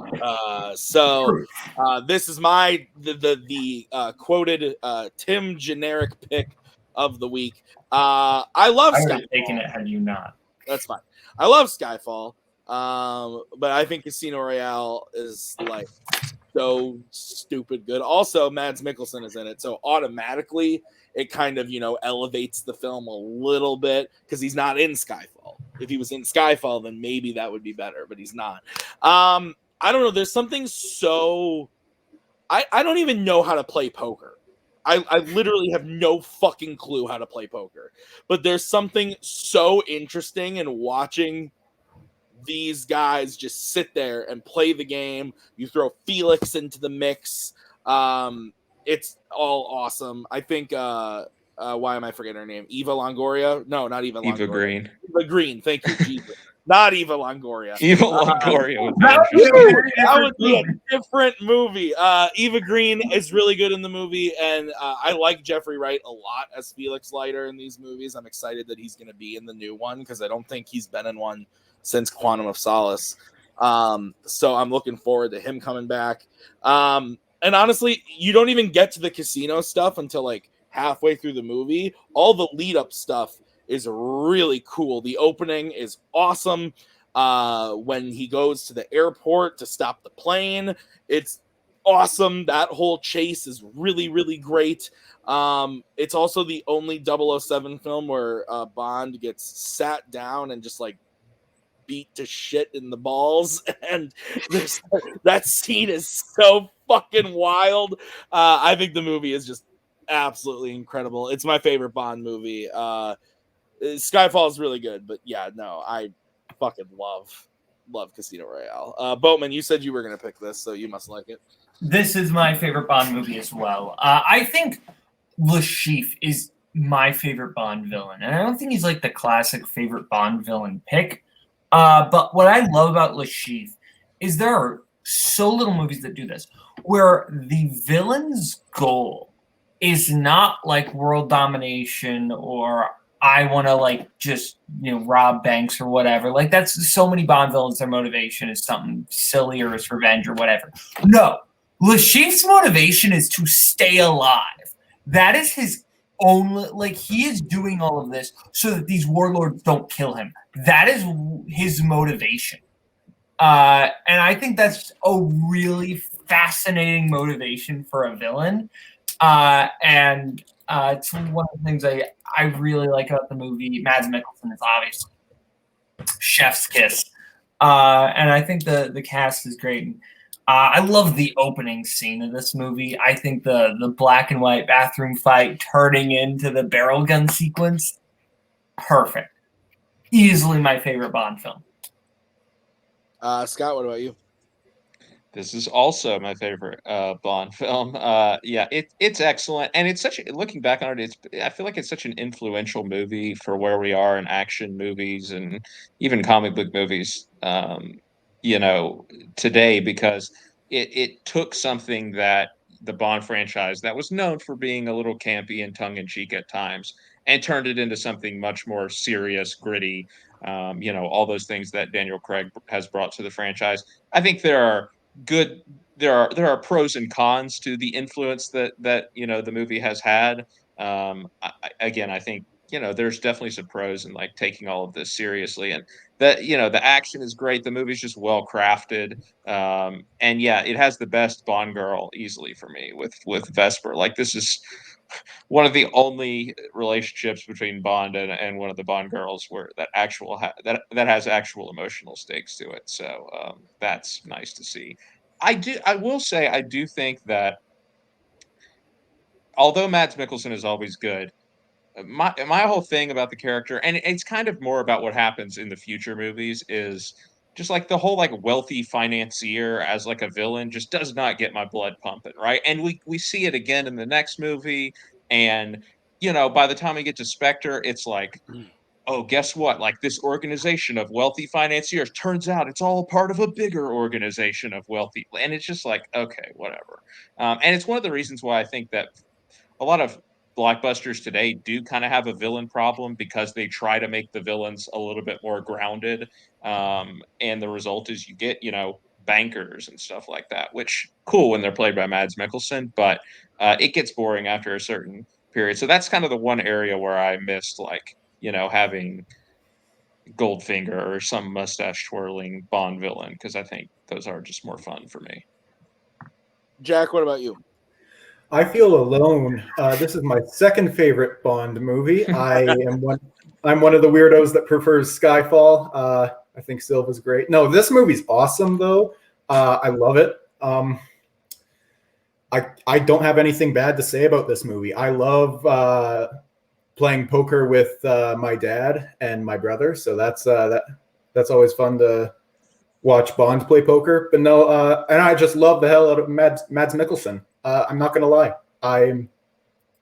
This is my the quoted Tim generic pick of the week. I love Skyfall. I would have taken it had you not. That's fine. I love Skyfall, but I think Casino Royale is like so stupid good. Also, Mads Mikkelsen is in it, so automatically it kind of elevates the film a little bit because he's not in Skyfall. If he was in Skyfall, then maybe that would be better, but he's not. I don't know. There's something so I don't even know how to play poker. I literally have no fucking clue how to play poker. But there's something so interesting in watching these guys just sit there and play the game. You throw Felix into the mix. It's all awesome. I think why am I forgetting her name? Eva Longoria? No, not Eva Longoria. Eva Green. Eva Green, thank you, Jesus. Not Eva Longoria. Eva Longoria. That would be a different movie. Eva Green is really good in the movie, and I like Jeffrey Wright a lot as Felix Leiter in these movies. I'm excited that he's going to be in the new one because I don't think he's been in one since Quantum of Solace. So I'm looking forward to him coming back. And honestly, you don't even get to the casino stuff until like halfway through the movie. All the lead up stuff is really cool. The opening is awesome. When he goes to the airport to stop the plane, it's awesome. That whole chase is really, really great. It's also the only 007 film where Bond gets sat down and just like beat to shit in the balls, and that scene is so fucking wild. I think the movie is just absolutely incredible. It's my favorite Bond movie. Skyfall is really good, but yeah, no, I fucking love Casino Royale. Boatman, you said you were going to pick this, so you must like it. This is my favorite Bond movie as well. I think Le Chiffre is my favorite Bond villain, and I don't think he's like the classic favorite Bond villain pick. But what I love about Le Chiffre is there are so little movies that do this, where the villain's goal is not like world domination or I want to like just rob banks or whatever. Like that's so many Bond villains. Their motivation is something silly or it's revenge or whatever. No, Le Chiffre's motivation is to stay alive. That is his only. Like he is doing all of this so that these warlords don't kill him. That is his motivation. And I think that's a really fascinating motivation for a villain. And it's one of the things I really like about the movie. Mads Mikkelsen is obviously chef's kiss. And I think the cast is great. I love the opening scene of this movie. I think the black and white bathroom fight turning into the barrel gun sequence, perfect. Easily my favorite Bond film. Scott, what about you? This is also my favorite Bond film. Yeah, it's excellent, and it's looking back on it, I feel like it's such an influential movie for where we are in action movies and even comic book movies. Today, because it took something that the Bond franchise that was known for being a little campy and tongue in cheek at times, and turned it into something much more serious, gritty. All those things that Daniel Craig has brought to the franchise. I think there are pros and cons to the influence that the movie has had. I think there's definitely some pros in like taking all of this seriously, and that the action is great. The movie's just well crafted, and yeah, it has the best Bond girl easily for me with Vesper. Like this is one of the only relationships between Bond and one of the Bond girls where that has actual emotional stakes to it. So that's nice to see. I will say I do think that although Mads Mikkelsen is always good, my whole thing about the character, and it's kind of more about what happens in the future movies, is just like the whole like wealthy financier as like a villain just does not get my blood pumping, right? And we see it again in the next movie, and by the time we get to Spectre, it's like, oh, guess what? Like this organization of wealthy financiers, turns out it's all part of a bigger organization of wealthy, and it's just like, okay, whatever. And it's one of the reasons why I think that a lot of blockbusters today do kind of have a villain problem, because they try to make the villains a little bit more grounded. And the result is you get, bankers and stuff like that, which cool when they're played by Mads Mikkelsen, but it gets boring after a certain period. So that's kind of the one area where I missed, like, having Goldfinger or some mustache twirling Bond villain, because I think those are just more fun for me. Jack, what about you? I feel alone. This is my second favorite Bond movie. I'm one of the weirdos that prefers Skyfall. I think Silva's great. No, this movie's awesome though. I love it. I don't have anything bad to say about this movie. I love playing poker with my dad and my brother, so that's always fun to watch Bond play poker. But no, and I just love the hell out of Mads Mikkelsen. I'm not gonna lie. I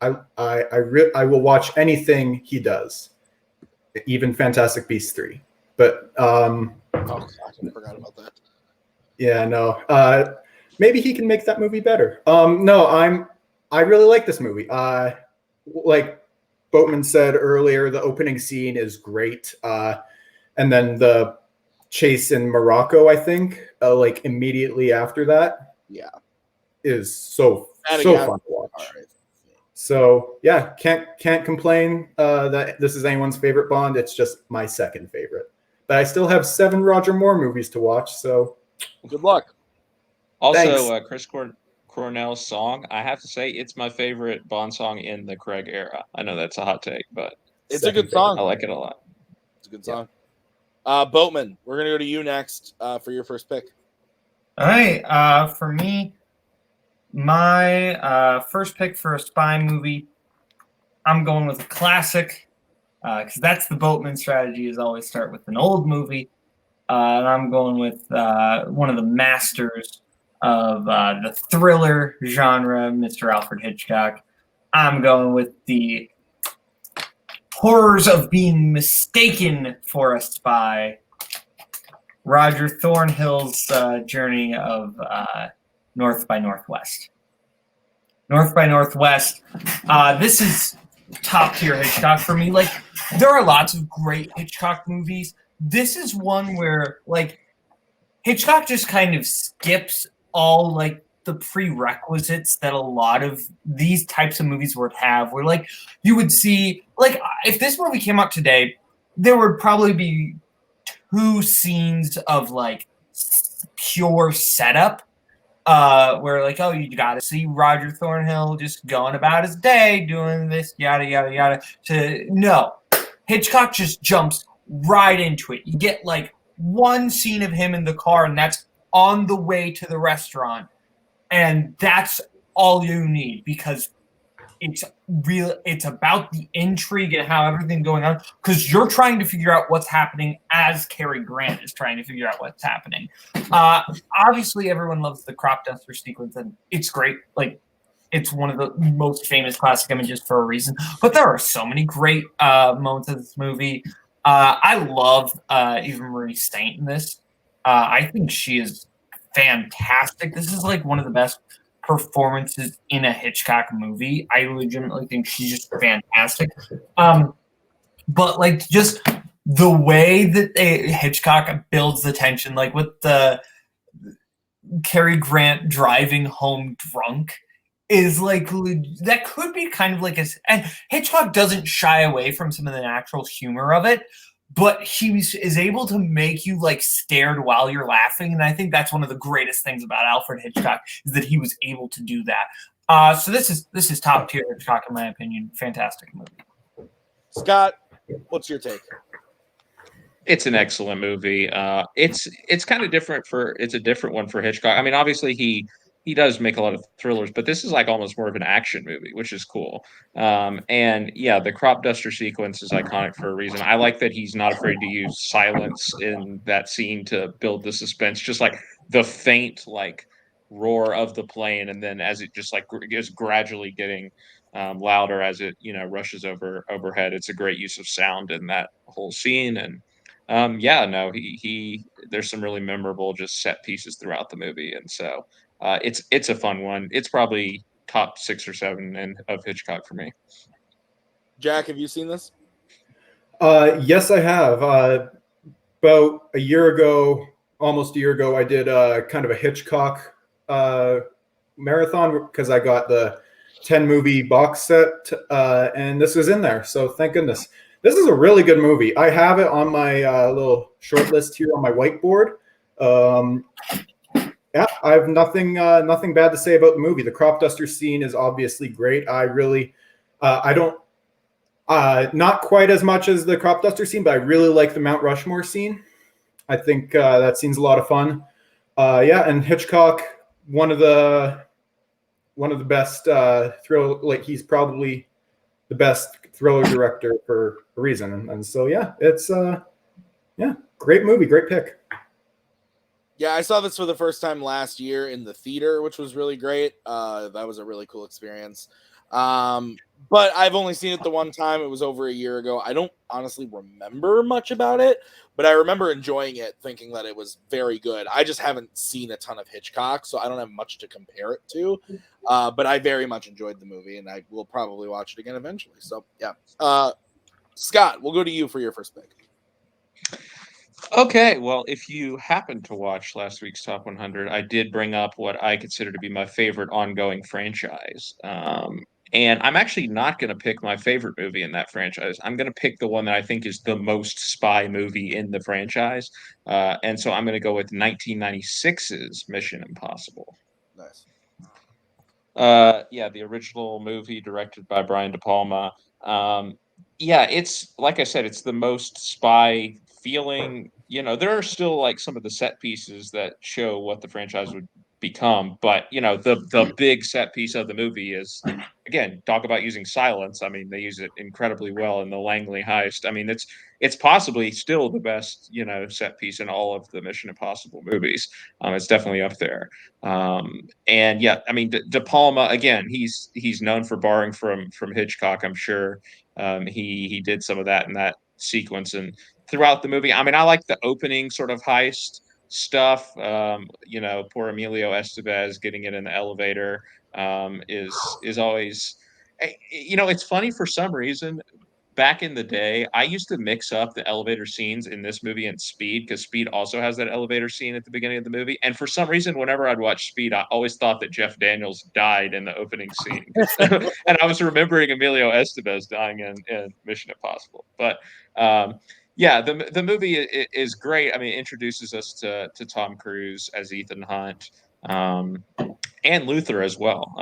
will watch anything he does, even Fantastic Beasts 3. But I forgot about that. Yeah, no. Maybe he can make that movie better. No, I really like this movie. Like Boatman said earlier, the opening scene is great. And then the chase in Morocco, I think, like immediately after that. Yeah. Is so fun to watch. Right. So yeah, can't complain that this is anyone's favorite Bond. It's just my second favorite. But I still have 7 Roger Moore movies to watch, so good luck. Also, Chris Cornell's song, I have to say, it's my favorite Bond song in the Craig era. I know that's a hot take, but it's a good song. I like it a lot. It's a good song. Boatman, we're gonna go to you next for your first pick. All right, for me, my first pick for a spy movie, I'm going with a classic, because that's the Boatman strategy, is always start with an old movie. And I'm going with one of the masters of the thriller genre, Mr. Alfred Hitchcock. I'm going with the horrors of being mistaken for a spy, Roger Thornhill's journey of North by Northwest. North by Northwest. This is top tier Hitchcock for me. Like, there are lots of great Hitchcock movies. This is one where, like, Hitchcock just kind of skips all, like, the prerequisites that a lot of these types of movies would have. Where, like, you would see, like, if this movie came out today, there would probably be 2 scenes of, like, pure setup. Where, like, oh, you got to see Roger Thornhill just going about his day, doing this, yada, yada, yada. No. Hitchcock just jumps right into it. You get, like, 1 scene of him in the car, and that's on the way to the restaurant. And that's all you need, because it's about the intrigue and how everything's going on, because you're trying to figure out what's happening as Cary Grant is trying to figure out what's happening. Obviously, everyone loves the crop duster sequence, and it's great. Like, it's one of the most famous classic images for a reason. But there are so many great moments of this movie. I love Eva Marie Saint in this. I think she is fantastic. This is like one of the best performances in a Hitchcock movie. I legitimately think she's just fantastic. But like, just the way that Hitchcock builds the tension, like with the Cary Grant driving home drunk, is like, that could be kind of like and Hitchcock doesn't shy away from some of the natural humor of it, but he is able to make you like scared while you're laughing. And I think that's one of the greatest things about Alfred Hitchcock, is that he was able to do that. So this is top tier Hitchcock in my opinion. Fantastic movie. Scott, what's your take? It's an excellent movie. It's kind of different it's a different one for Hitchcock. I mean, obviously he does make a lot of thrillers, but this is like almost more of an action movie, which is cool. And yeah, the crop duster sequence is iconic for a reason. I like that he's not afraid to use silence in that scene to build the suspense, just like the faint like roar of the plane, and then as it just like is gradually getting louder as it rushes overhead. It's a great use of sound in that whole scene. And yeah, no, he there's some really memorable just set pieces throughout the movie, and so it's a fun one. It's probably top 6 or 7 of Hitchcock for me. Jack, have you seen this? Yes, I have. About a year ago, almost a year ago, I did kind of a Hitchcock marathon, because I got the 10 movie box set, and this was in there. So thank goodness. This is a really good movie. I have it on my little short list here on my whiteboard. Yeah, I have nothing bad to say about the movie. The crop duster scene is obviously great. I really, I don't, not quite as much as the crop duster scene, but I really like the Mount Rushmore scene. I think that scene's a lot of fun. Yeah, and Hitchcock, one of the best he's probably the best thriller director for a reason. And so yeah, it's great movie, great pick. Yeah, I saw this for the first time last year in the theater, which was really great. That was a really cool experience. But I've only seen it the one time. It was over a year ago. I don't honestly remember much about it, but I remember enjoying it, thinking that it was very good. I just haven't seen a ton of Hitchcock, so I don't have much to compare it to. But I very much enjoyed the movie, and I will probably watch it again eventually. So, yeah. Scott, we'll go to you for your first pick. Okay, well, if you happened to watch last week's Top 100, I did bring up what I consider to be my favorite ongoing franchise. And I'm actually not going to pick my favorite movie in that franchise. I'm going to pick the one that I think is the most spy movie in the franchise. And so I'm going to go with 1996's Mission Impossible. Nice. Yeah, the original movie directed by Brian De Palma. Yeah, it's, like I said, it's the most spy feeling. There are still like some of the set pieces that show what the franchise would become, but the big set piece of the movie is, again, talk about using silence. I mean, they use it incredibly well in the Langley heist. I mean, it's possibly still the best set piece in all of the Mission Impossible movies. It's definitely up there. And yeah, I mean, De Palma, again, he's known for borrowing from Hitchcock. I'm sure he did some of that in that sequence, and throughout the movie. I mean, I like the opening sort of heist stuff. Poor Emilio Estevez getting it in the elevator is always. It's funny for some reason. Back in the day, I used to mix up the elevator scenes in this movie and Speed, because Speed also has that elevator scene at the beginning of the movie. And for some reason, whenever I'd watch Speed, I always thought that Jeff Daniels died in the opening scene. And I was remembering Emilio Estevez dying in Mission Impossible. But the movie is great. I mean, it introduces us to Tom Cruise as Ethan Hunt, and Luther as well.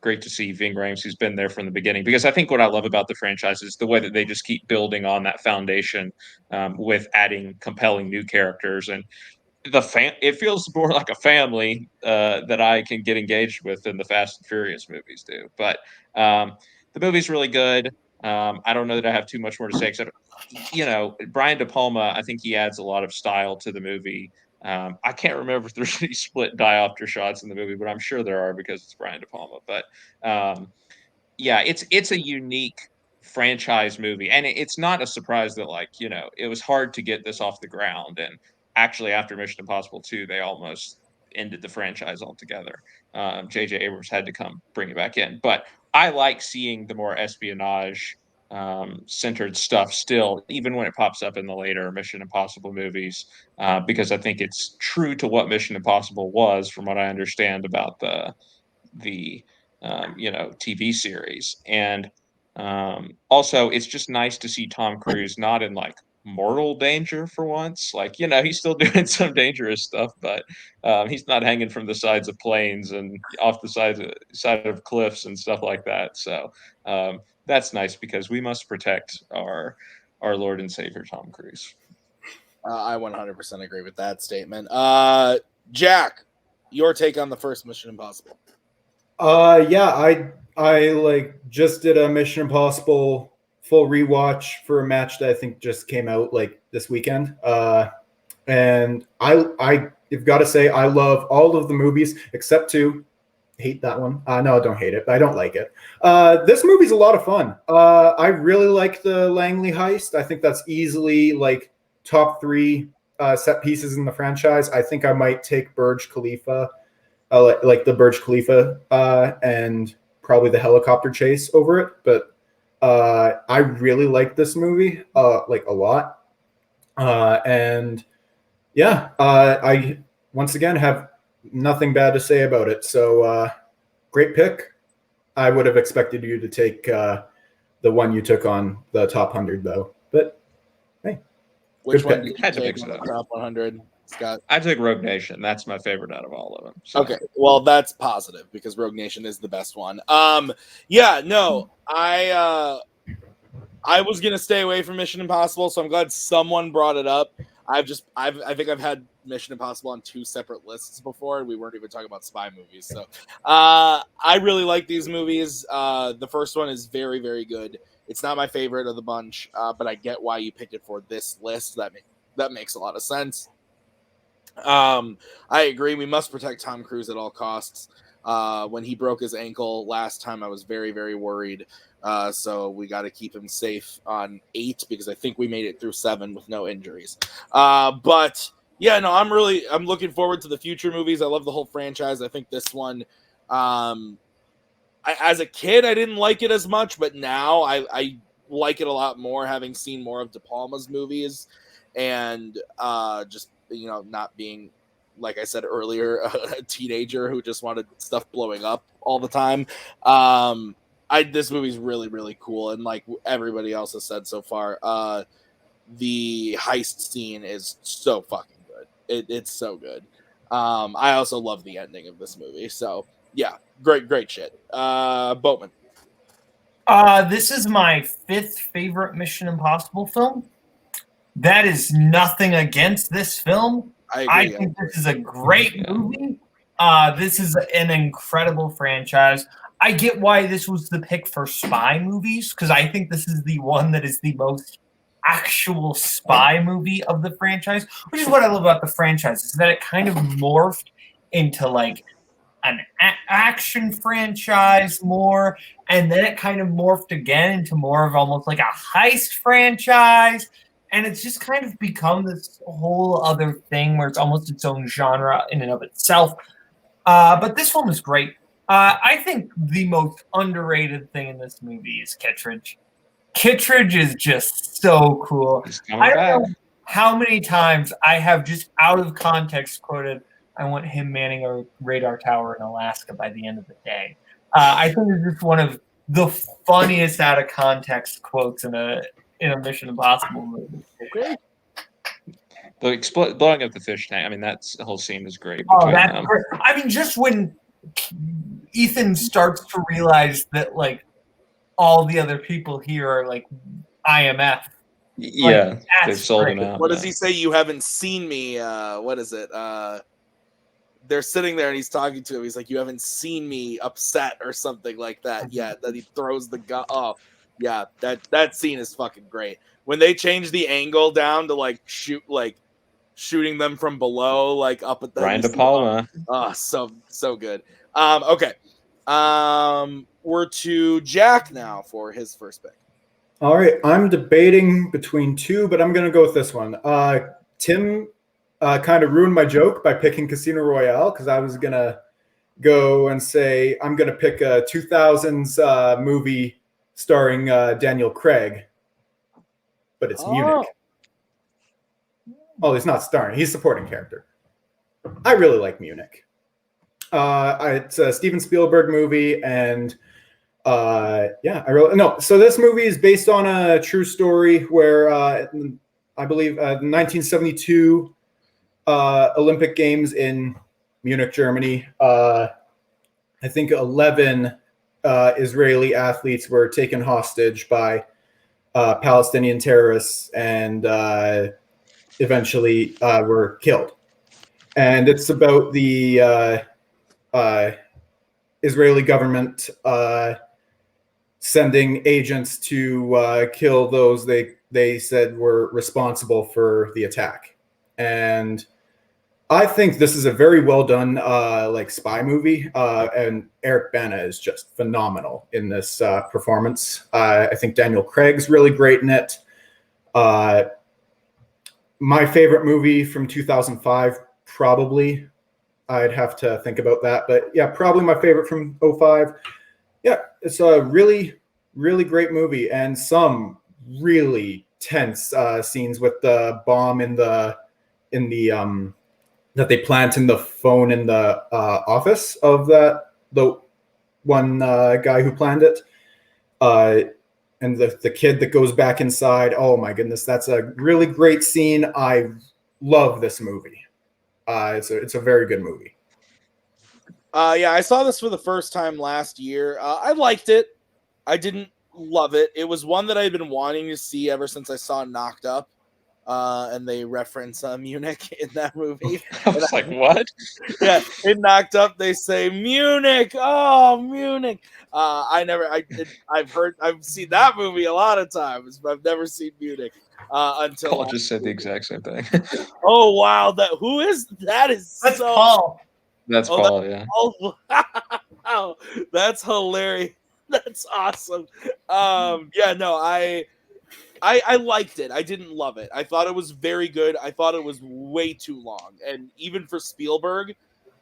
Great to see Ving Rhames, who's been there from the beginning, because I think what I love about the franchise is the way that they just keep building on that foundation with adding compelling new characters, and it feels more like a family that I can get engaged with than the Fast and Furious movies do. But the movie's really good. I don't know that I have too much more to say, except Brian De Palma, I think he adds a lot of style to the movie. I can't remember if there's any split diopter shots in the movie, but I'm sure there are because it's Brian De Palma. But it's a unique franchise movie, and it's not a surprise that it was hard to get this off the ground. And actually, after Mission Impossible 2, they almost ended the franchise altogether. J.J. Abrams had to come bring it back in, but I like seeing the more espionage centered stuff still, even when it pops up in the later Mission Impossible movies, because I think it's true to what Mission Impossible was, from what I understand about the TV series. And also, it's just nice to see Tom Cruise not in mortal danger for once. He's still doing some dangerous stuff, but he's not hanging from the sides of planes and off the side of cliffs and stuff like that. So that's nice, because we must protect our Lord and Savior Tom Cruise. I 100% agree with that statement. Jack, your take on the first Mission Impossible? I just did a Mission Impossible full rewatch for a match that I think just came out this weekend. And I've got to say, I love all of the movies except 2. Hate that one. No, I don't hate it, but I don't like it. This movie's a lot of fun. I really like the Langley heist. I think that's easily top 3 set pieces in the franchise. I think I might take Burj Khalifa, the Burj Khalifa, and probably the helicopter chase over it. But I really like this movie, a lot. And yeah, I once again have nothing bad to say about it. So great pick. I would have expected you to take the one you took on the top 100, though. But hey, which one you had to mix it up? Top 100, Scott. I took Rogue Nation. That's my favorite out of all of them. So. Okay, well, that's positive, because Rogue Nation is the best one. I was gonna stay away from Mission Impossible, so I'm glad someone brought it up. I think I've had Mission Impossible on 2 separate lists before, and we weren't even talking about spy movies. So I really like these movies. The first one is very, very good. It's not my favorite of the bunch, but I get why you picked it for this list. That makes a lot of sense. I agree. We must protect Tom Cruise at all costs. When he broke his ankle last time, I was very, very worried. So we got to keep him safe on 8, because I think we made it through 7 with no injuries. But yeah, no, I'm looking forward to the future movies. I love the whole franchise. I think this one, as a kid, I didn't like it as much, but now I like it a lot more, having seen more of De Palma's movies, and just not being, like I said earlier, a teenager who just wanted stuff blowing up all the time. This movie's really, really cool, and like everybody else has said so far, the heist scene is so fucking good. It's so good. I also love the ending of this movie. So yeah, great shit. Boatman. This is my 5th favorite Mission Impossible film. That is nothing against this film. I think this is a great movie. This is an incredible franchise. I get why this was the pick for spy movies, because I think this is the one that is the most actual spy movie of the franchise, which is what I love about the franchise, is that it kind of morphed into an action franchise more, and then it kind of morphed again into more of almost like a heist franchise, and it's just kind of become this whole other thing where it's almost its own genre in and of itself. But this one was great. I think the most underrated thing in this movie is Kittredge. Kittredge is just so cool. I don't know how many times I have just out of context quoted, I want him manning a radar tower in Alaska by the end of the day. I think it's just one of the funniest out of context quotes in a Mission Impossible movie. Okay. The blowing up the fish tank. I mean, the whole scene is great. Oh, that's great. I mean, just when Ethan starts to realize that, like, all the other people here are like IMF. Yeah, they've sold him out. What does he say? You haven't seen me. What is it? They're sitting there and he's talking to him. He's like, you haven't seen me upset or something like that. Yeah, that he throws the gun. Oh, yeah, that scene is fucking great. When they change the angle down to like shooting them from below, like up at the Brian De Palma. Oh, so good. Okay. We're to Jack now for his first pick. All right, I'm debating between two, but I'm going to go with this one. Tim kind of ruined my joke by picking Casino Royale because I was going to go and say I'm going to pick a 2000s movie starring Daniel Craig, but it's Munich. Oh, he's not starring. He's a supporting character. I really like Munich. It's a Steven Spielberg movie, and So this movie is based on a true story where I believe 1972 Olympic Games in Munich, Germany. I think 11 Israeli athletes were taken hostage by Palestinian terrorists and eventually were killed. And it's about the Israeli government sending agents to kill those they said were responsible for the attack. And I think this is a very well done spy movie, and Eric Bana is just phenomenal in this performance. I think Daniel Craig's really great in it. My favorite movie from 2005, probably. I'd have to think about that, but yeah, probably my favorite from 2005. Yeah, it's a really, really great movie, and some really tense scenes with the bomb in the that they plant in the phone in the office of the one guy who planned it, and the kid that goes back inside. Oh my goodness, that's a really great scene. I love this movie. It's a very good movie. Yeah, I saw this for the first time last year. I liked it. I didn't love it. It was one that I'd been wanting to see ever since I saw Knocked Up. And they reference Munich in that movie. I was like, what? Yeah, in Knocked Up, they say Munich. Oh, Munich. I've seen that movie a lot of times, but I've never seen Munich until. Paul just said the exact same thing. Oh wow, who is that? That's Paul. That's Paul. Yeah. Oh, wow, that's hilarious. That's awesome. Yeah, no, I liked it. I didn't love it. I thought it was very good. I thought it was way too long. And even for Spielberg,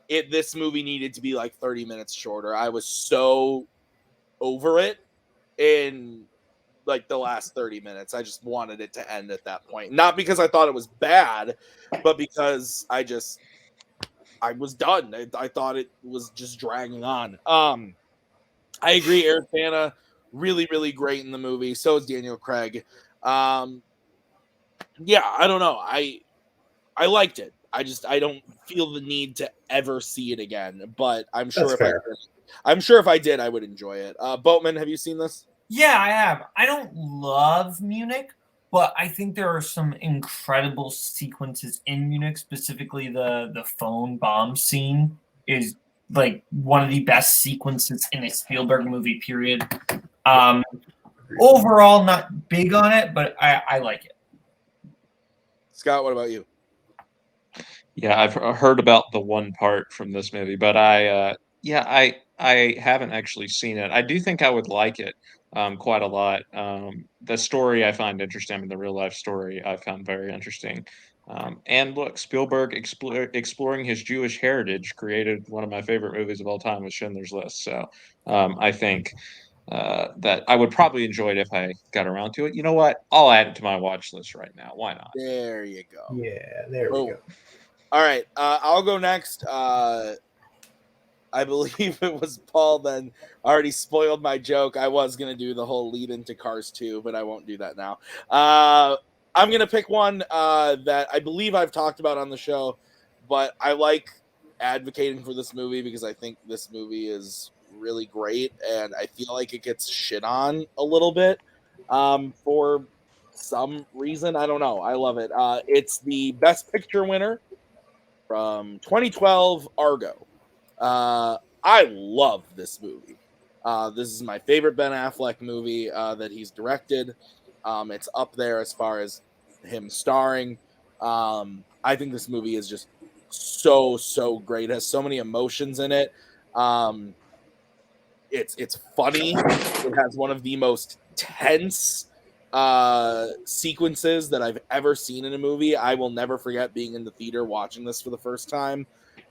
this movie needed to be like 30 minutes shorter. I was so over it in like the last 30 minutes. I just wanted it to end at that point. Not because I thought it was bad, but because I was done. I thought it was just dragging on. I agree. Eric Bana, really, really great in the movie. So is Daniel Craig. Yeah, I don't know. I liked it. I don't feel the need to ever see it again. But I'm sure if I did, I would enjoy it. Boatman, have you seen this? Yeah, I have. I don't love Munich, but I think there are some incredible sequences in Munich. Specifically, the phone bomb scene is like one of the best sequences in a Spielberg movie. Period. Overall, not big on it, but I like it. Scott, what about you? Yeah, I've heard about the one part from this movie, but I Yeah, I haven't actually seen it. I do think I would like it quite a lot. The story I find interesting. I mean, the real life story I found very interesting. And look, Spielberg exploring his Jewish heritage created one of my favorite movies of all time with Schindler's List. So I think that I would probably enjoy it if I got around to it. You know what? I'll add it to my watch list right now. Why not? There you go. Yeah, there we Boom. go. All right, I'll go next. I believe it was Paul then already spoiled my joke. I was going to do the whole lead into Cars 2, but I won't do that now. I'm going to pick one that I believe I've talked about on the show, but I like advocating for this movie because I think this movie is really great, and I feel like it gets shit on a little bit for some reason. I don't know. I love it. It's the Best Picture winner from 2012, Argo. I love this movie. This is my favorite Ben Affleck movie that he's directed. It's up there as far as him starring. I think this movie is just so great. It has so many emotions in it. It's funny. It has one of the most tense sequences that I've ever seen in a movie. I will never forget being in the theater watching this for the first time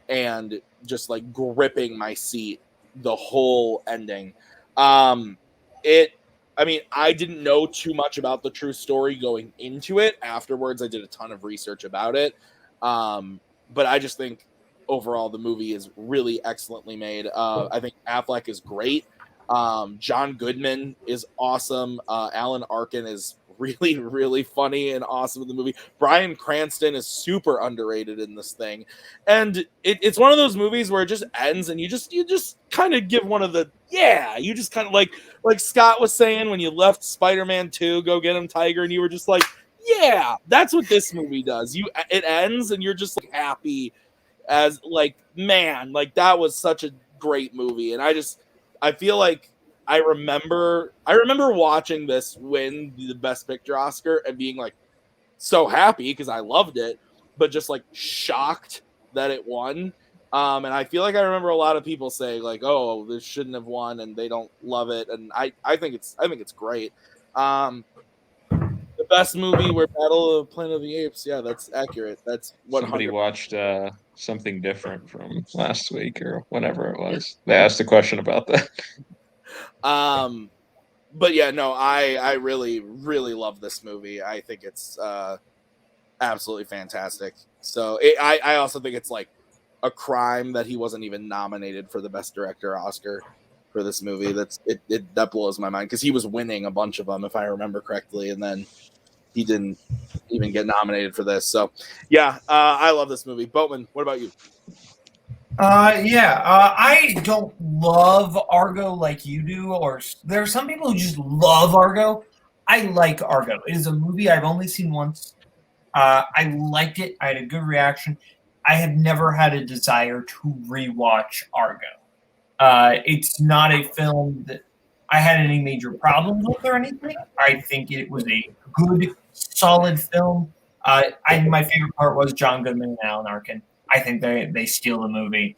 and just like gripping my seat the whole ending. I mean, I didn't know too much about the true story going into it. Afterwards, I did a ton of research about it. But I just think overall the movie is really excellently made. I think Affleck is great. John Goodman is awesome. Alan Arkin is really funny and awesome in the movie. Bryan Cranston is super underrated in this thing, and it's one of those movies where it just ends and you just kind of give one of the you just kind of like Scott was saying when you left Spider-Man 2 go get him Tiger, and you were just like, yeah, that's what this movie does. It ends and you're just like happy as like, man, like that was such a great movie. And I feel like I remember watching this win the Best Picture Oscar and being like so happy because I loved it, but just like shocked that it won. And I feel like I remember a lot of people saying like, "Oh, this shouldn't have won," and they don't love it. And I think it's great. The best movie were Battle of Planet of the Apes. Yeah, that's accurate. That's what Somebody watched something different from last week or whenever it was. They asked a question about that. But yeah, no, I really love this movie. I think it's absolutely fantastic. So I also think it's like a crime that he wasn't even nominated for the Best Director Oscar for this movie. That blows my mind because he was winning a bunch of them if I remember correctly, and then he didn't even get nominated for this. So yeah, I love this movie. Boatman, what about you? I don't love Argo like you do, or there are some people who just love Argo. I like Argo. It is a movie I've only seen once. I liked it. I had a good reaction. I have never had a desire to rewatch Argo. It's not a film that I had any major problems with or anything. I think it was a good, solid film. My favorite part was John Goodman and Alan Arkin. I think they steal the movie.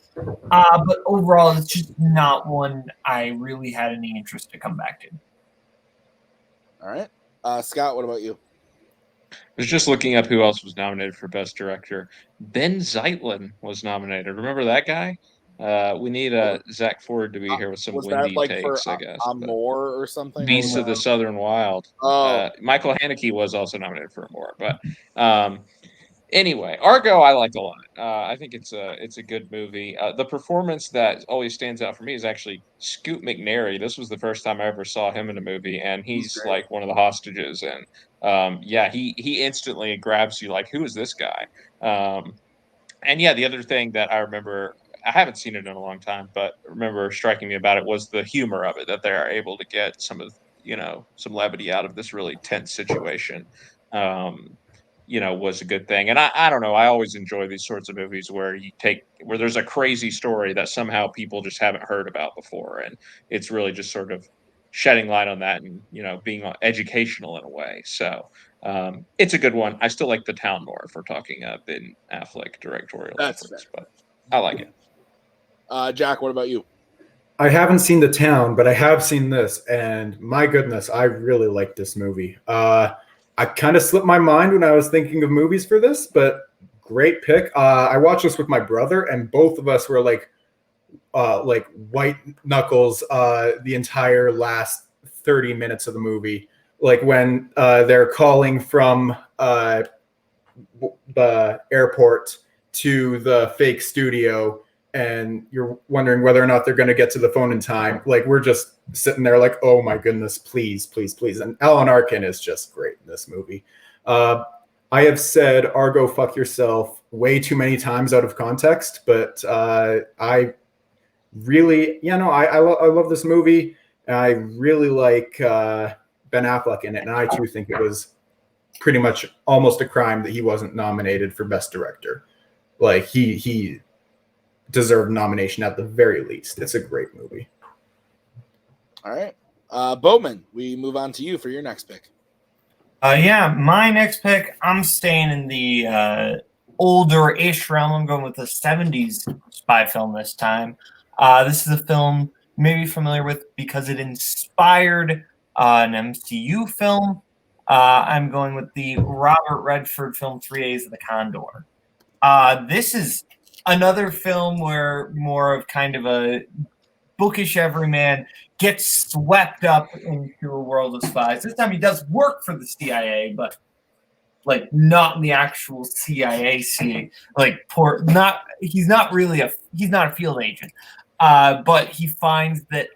But overall, it's just not one I really had any interest to come back to. All right. Scott, what about you? I was just looking up who else was nominated for Best Director. Ben Zeitlin was nominated. Remember that guy? We need Zach Ford to be here with some Was windy that like takes, for I guess. Amor or something? Beasts of the Southern Wild. Oh, Michael Haneke was also nominated for Amor, but anyway, Argo I like a lot. I think it's a good movie. The performance that always stands out for me is actually Scoot McNairy. This was the first time I ever saw him in a movie, and he's like one of the hostages. And he instantly grabs you like, who is this guy? And yeah, the other thing that I remember, I haven't seen it in a long time, but remember striking me about it was the humor of it, that they are able to get some levity out of this really tense situation. Was a good thing. And I don't know, I always enjoy these sorts of movies where there's a crazy story that somehow people just haven't heard about before. And it's really just sort of shedding light on that and, being educational in a way. So it's a good one. I still like The Town more if we're talking Ben Affleck directorial efforts, but I like it. Jack, what about you? I haven't seen The Town, but I have seen this, and my goodness, I really like this movie. I kind of slipped my mind when I was thinking of movies for this, but great pick. I watched this with my brother, and both of us were like white knuckles the entire last 30 minutes of the movie. Like when they're calling from the airport to the fake studio, and you're wondering whether or not they're going to get to the phone in time. Like, we're just sitting there like, oh my goodness, please, please, please. And Alan Arkin is just great in this movie. I have said Argo fuck yourself way too many times out of context, but I really, I love this movie. I really like Ben Affleck in it, and I too think it was pretty much almost a crime that he wasn't nominated for Best Director. Like, he deserved nomination at the very least. It's a great movie. All right. Boatman, we move on to you for your next pick. Yeah, my next pick, I'm staying in the older-ish realm. I'm going with the 70s spy film this time. This is a film you may be familiar with because it inspired an MCU film. I'm going with the Robert Redford film 3 Days of the Condor. This is another film where more of kind of a bookish everyman gets swept up into a world of spies. This time he does work for the CIA, but like not in the actual CIA scene. He's not a field agent. But he finds that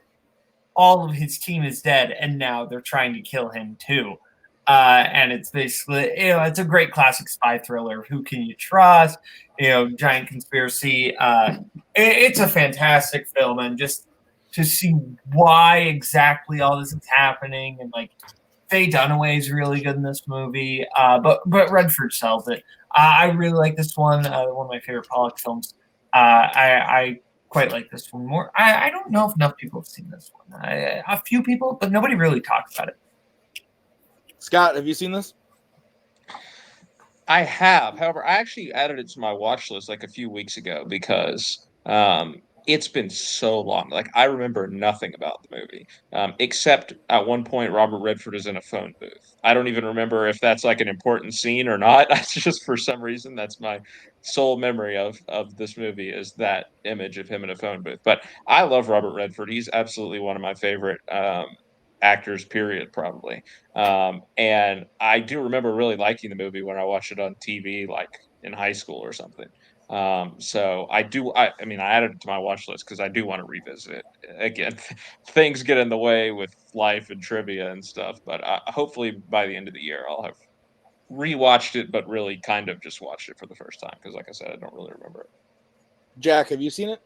all of his team is dead, and now they're trying to kill him too. And it's basically, it's a great classic spy thriller. Who can you trust? Giant conspiracy. It's a fantastic film, and just to see why exactly all this is happening, and like Faye Dunaway is really good in this movie. But Redford sells it. I really like this one. One of my favorite Pollock films. I quite like this one more. I don't know if enough people have seen this one. A few people, but nobody really talks about it. Scott, have you seen this? I have. However, I actually added it to my watch list like a few weeks ago because it's been so long. Like, I remember nothing about the movie, except at one point Robert Redford is in a phone booth. I don't even remember if that's like an important scene or not. It's just, for some reason, that's my sole memory of this movie, is that image of him in a phone booth. But I love Robert Redford. He's absolutely one of my favorite actors, period, probably. And I do remember really liking the movie when I watched it on TV, like in high school or something. So I added it to my watch list because I do want to revisit it again. Things get in the way with life and trivia and stuff, but hopefully by the end of the year I'll have rewatched it, but really kind of just watched it for the first time because, like I said, I don't really remember it. Jack, have you seen it?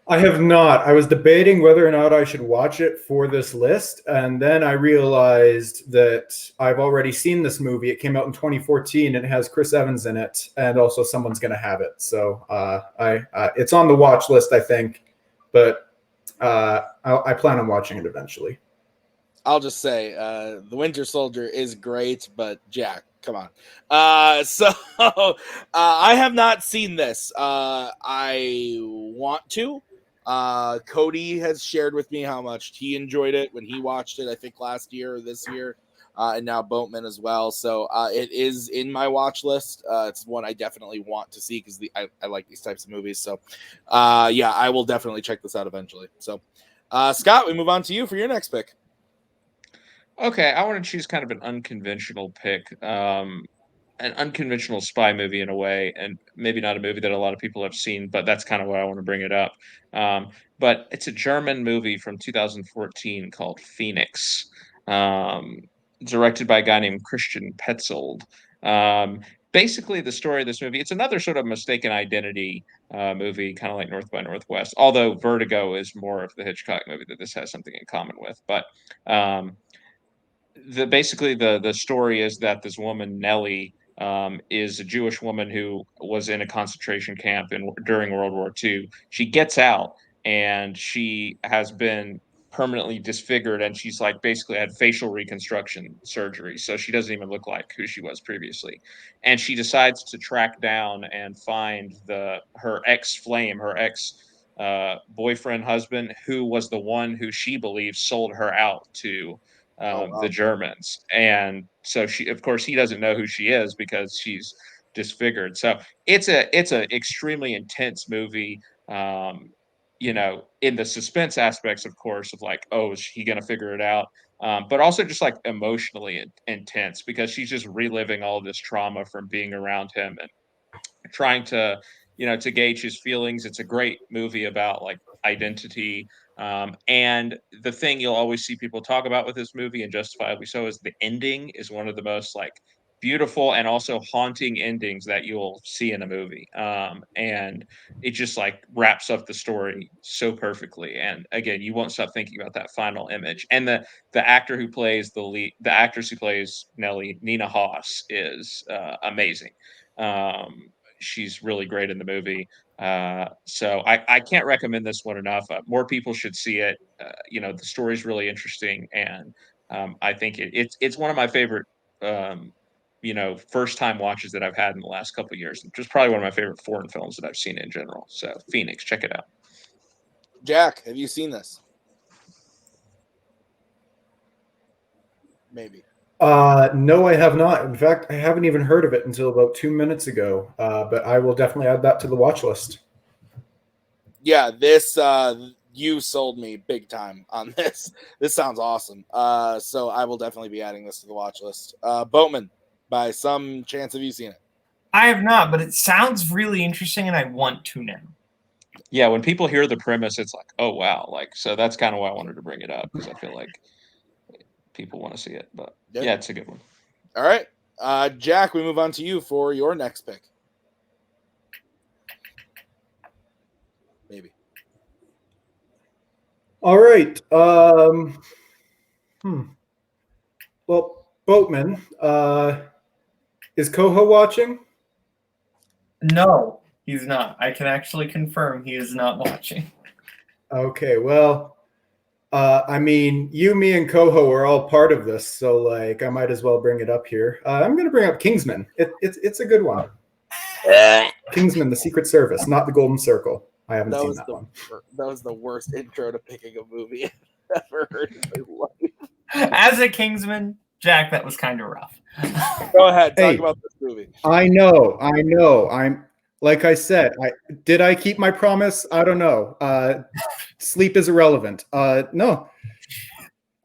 I have not. I was debating whether or not I should watch it for this list, and then I realized that I've already seen this movie. It came out in 2014, and it has Chris Evans in it, and also someone's going to have it. So it's on the watch list, I think, but I plan on watching it eventually. I'll just say The Winter Soldier is great, but Jack, come on. I have not seen this. I want to. Cody has shared with me how much he enjoyed it when he watched it, I think last year or this year, and now Boatman as well. So it is in my watch list. It's one I definitely want to see because I like these types of movies. So yeah, I will definitely check this out eventually. So Scott, we move on to you for your next pick. Okay, I want to choose kind of an unconventional pick, an unconventional spy movie in a way, and maybe not a movie that a lot of people have seen, but that's kind of why I want to bring it up. But it's a German movie from 2014 called Phoenix, directed by a guy named Christian Petzold. Basically, the story of this movie, it's another sort of mistaken identity movie, kind of like North by Northwest, although Vertigo is more of the Hitchcock movie that this has something in common with. But the story is that this woman, Nellie, is a Jewish woman who was in a concentration camp during World War II. She gets out, and she has been permanently disfigured, and she's like basically had facial reconstruction surgery, so she doesn't even look like who she was previously. And she decides to track down and find her ex boyfriend, husband, who was the one who she believes sold her out to the Germans. And so she, of course, he doesn't know who she is because she's disfigured. So it's a extremely intense movie. In the suspense aspects, of course, of like, oh, is he going to figure it out? But also just like emotionally intense, because she's just reliving all of this trauma from being around him and trying to, to gauge his feelings. It's a great movie about like identity. And the thing you'll always see people talk about with this movie, and justifiably so, is the ending is one of the most like beautiful and also haunting endings that you'll see in a movie. And it just like wraps up the story so perfectly. And again, you won't stop thinking about that final image. And the actor who plays the actress who plays Nellie, Nina Hoss, is amazing. She's really great in the movie. So I can't recommend this one enough. More people should see it. The story's really interesting, and I think it's one of my favorite first time watches that I've had in the last couple of years. Just probably one of my favorite foreign films that I've seen in general. So Phoenix, check it out. Jack, have you seen this? Maybe. No, I have not. In fact, I haven't even heard of it until about 2 minutes ago. But I will definitely add that to the watch list. Yeah, this you sold me big time on this. This sounds awesome. So I will definitely be adding this to the watch list. Boatman, by some chance, have you seen it? I have not, but it sounds really interesting, and I want to now. Yeah, when people hear the premise, it's like, oh wow, like, so that's kind of why I wanted to bring it up, because I feel like people want to see it. But yeah, it's a good one. All right, Jack, we move on to you for your next pick. Maybe. All right. Well, Boatman, is Koho watching? No, he's not. I can actually confirm he is not watching. Okay, well, I mean, you, me, and Koho are all part of this, so like, I might as well bring it up here. I'm going to bring up Kingsman. It's a good one. Kingsman: The Secret Service, not The Golden Circle. I haven't seen that one. That was the worst intro to picking a movie I've ever heard in my life. As a Kingsman, Jack, that was kind of rough. Go ahead, talk about this movie. I know. I'm like I said. Did I keep my promise? I don't know. Sleep is irrelevant. No.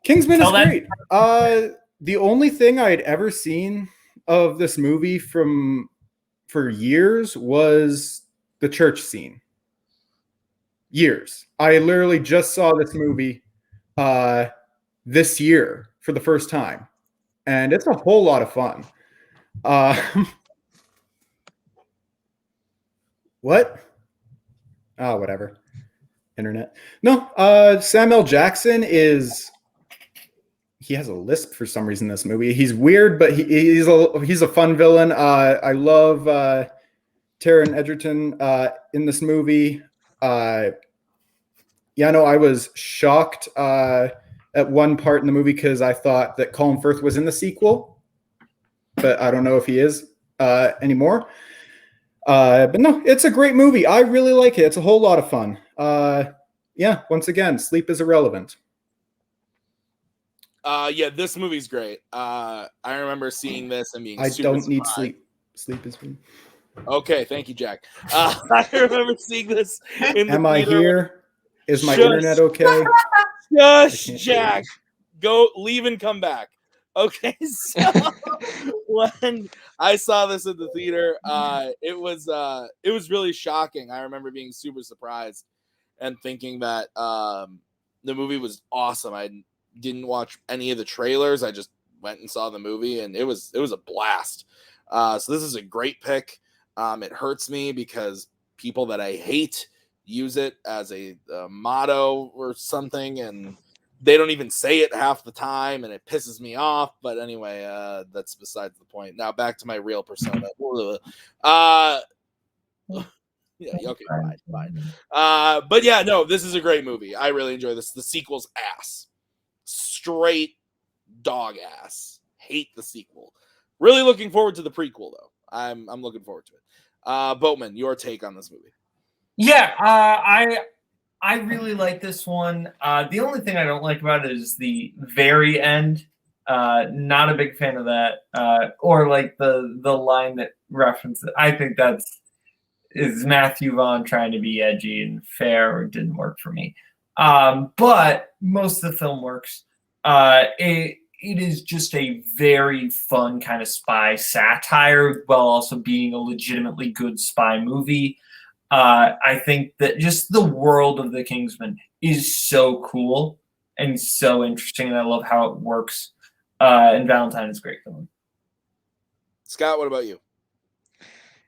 Kingsman is great. The only thing I had ever seen of this movie for years was the church scene. Years. I literally just saw this movie this year for the first time, and it's a whole lot of fun. What? Oh, whatever. Internet. No, Samuel Jackson he has a lisp for some reason in this movie. He's weird, but he's a fun villain. I love Taron Egerton in this movie. I was shocked at one part in the movie because I thought that Colin Firth was in the sequel, but I don't know if he is anymore. But no, it's a great movie. I really like it. It's a whole lot of fun. Once again, sleep is irrelevant. This movie's great. I remember seeing this and being super don't need surprised. sleep. Sleep is fun. Okay, thank you, Jack. I remember seeing this in the Am I theater. here? Is my internet okay? Shush, Jack. Go, leave and come back. Okay, so when I saw this at the theater, it was really shocking. I remember being super surprised and thinking that the movie was awesome. I didn't watch any of the trailers. I just went and saw the movie, and it was a blast. So this is a great pick. It hurts me because people that I hate use it as a motto or something, and they don't even say it half the time, and it pisses me off. But anyway, that's besides the point. Now back to my real persona. Yeah, okay, fine. But yeah, no, this is a great movie. I really enjoy this. The sequel's ass. Straight dog ass. Hate the sequel. Really looking forward to the prequel though. I'm looking forward to it. Boatman, your take on this movie? Yeah, I really like this one. The only thing I don't like about it is the very end. Not a big fan of that. Or like the line that references. I think is Matthew Vaughn trying to be edgy and fair, or didn't work for me. But most of the film works. It is just a very fun kind of spy satire while also being a legitimately good spy movie. I think that just the world of the Kingsman is so cool and so interesting, and I love how it works. And Valentine is great film. Scott, what about you?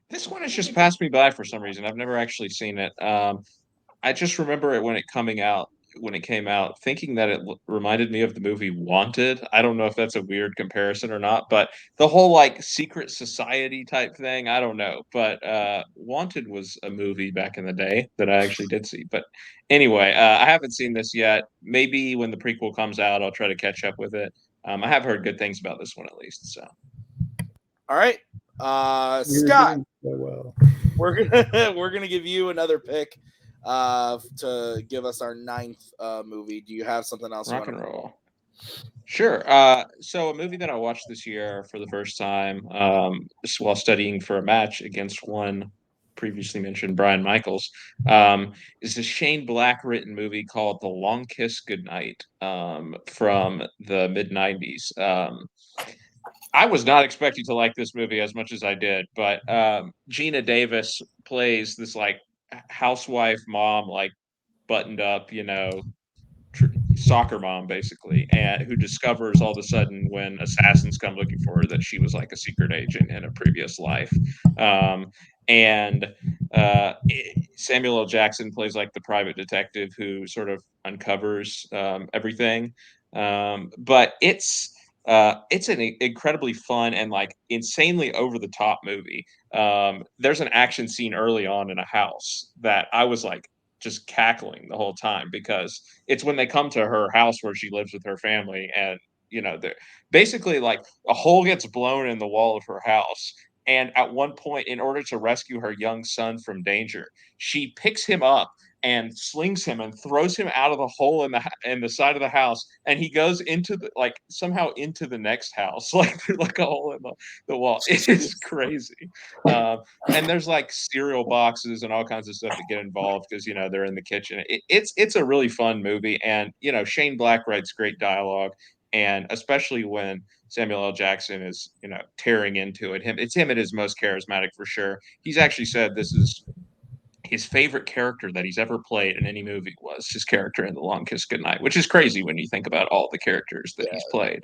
This one has just passed me by for some reason. I've never actually seen it. I just remember it when it came out, thinking that it reminded me of the movie Wanted. I don't know if that's a weird comparison or not, but the whole like secret society type thing, I don't know. But Wanted was a movie back in the day that I actually did see. But anyway, I haven't seen this yet. Maybe when the prequel comes out, I'll try to catch up with it. I have heard good things about this one at least. So, all right, Scott, well. we're gonna give you another pick to give us our 9th movie. Do you have something else? Rock and roll. Sure. So a movie that I watched this year for the first time while studying for a match against one previously mentioned Brian Michaels is a Shane Black written movie called The Long Kiss Goodnight from the mid-90s. I was not expecting to like this movie as much as I did, but Gina Davis plays this like housewife mom, like buttoned up, soccer mom basically, and who discovers all of a sudden when assassins come looking for her that she was like a secret agent in a previous life. Samuel L. Jackson plays like the private detective who sort of uncovers everything. But it's an incredibly fun and like insanely over the top movie. There's an action scene early on in a house that I was like just cackling the whole time, because it's when they come to her house where she lives with her family, and they're basically like a hole gets blown in the wall of her house, and at one point, in order to rescue her young son from danger, she picks him up and slings him and throws him out of the hole in the side of the house, and he goes into somehow into the next house, like through like a hole in the wall. It is crazy. And there's like cereal boxes and all kinds of stuff that get involved because they're in the kitchen. It's a really fun movie, and Shane Black writes great dialogue, and especially when Samuel L. Jackson is tearing into it. It's him at his most charismatic for sure. He's actually said this is his favorite character that he's ever played in any movie was his character in The Long Kiss Goodnight, which is crazy when you think about all the characters that he's played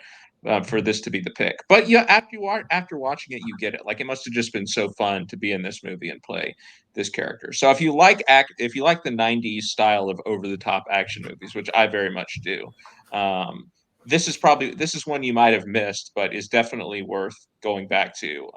for this to be the pick. But yeah, after watching it, you get it. Like, it must have just been so fun to be in this movie and play this character. So if you like the 90s style of over the top action movies, which I very much do, this is one you might have missed, but is definitely worth going back to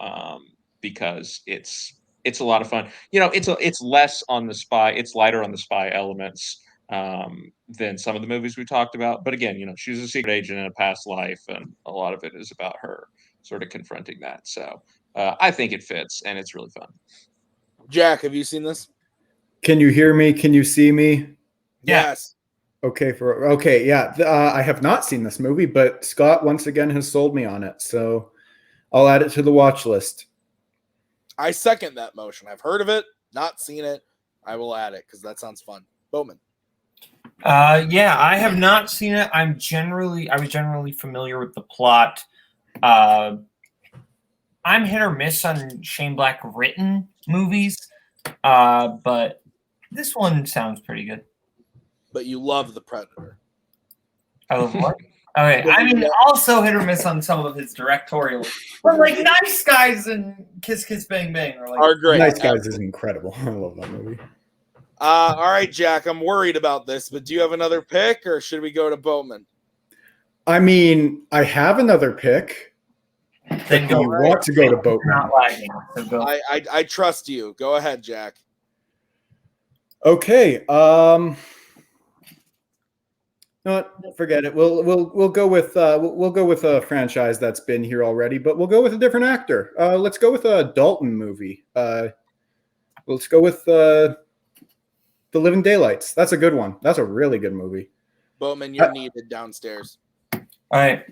because it's a lot of fun. It's less on the spy, it's lighter on the spy elements than some of the movies we talked about. But again, she's a secret agent in a past life, and a lot of it is about her sort of confronting that. So I think it fits, and it's really fun. Jack, have you seen this? Can you hear me? Can you see me? Yes. Okay, yeah. I have not seen this movie, but Scott once again has sold me on it, so I'll add it to the watch list. I second that motion. I've heard of it, not seen it. I will add it because that sounds fun. Bowman. Yeah, I have not seen it. I was generally familiar with the plot. I'm hit or miss on Shane Black written movies, but this one sounds pretty good. But you love The Predator. I love what? Okay, I mean, also hit or miss on some of his directorial, but like Nice Guys and Kiss Kiss Bang Bang are great. Nice Guys is incredible. I love that movie. All right, Jack, I'm worried about this, but do you have another pick, or should we go to Boatman? I mean, I have another pick. Then you want to go to Boatman? Not lagging. So go. I trust you. Go ahead, Jack. Okay. No, forget it. We'll go with we'll go with a franchise that's been here already, but we'll go with a different actor. Let's go with a Dalton movie. Let's go with The Living Daylights. That's a good one. That's a really good movie. Boatman, you're needed downstairs. All right.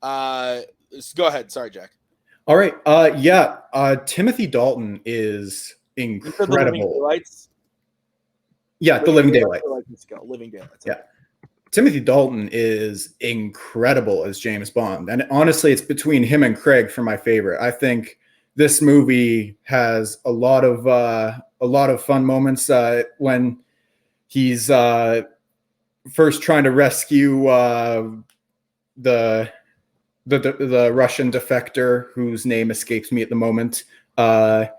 Go ahead. Sorry, Jack. All right. Timothy Dalton is incredible. Yeah, The Living Daylights. Living Daylights. Yeah. Timothy Dalton is incredible as James Bond. And honestly, it's between him and Craig for my favorite. I think this movie has a lot of fun moments when he's first trying to rescue the Russian defector whose name escapes me at the moment. I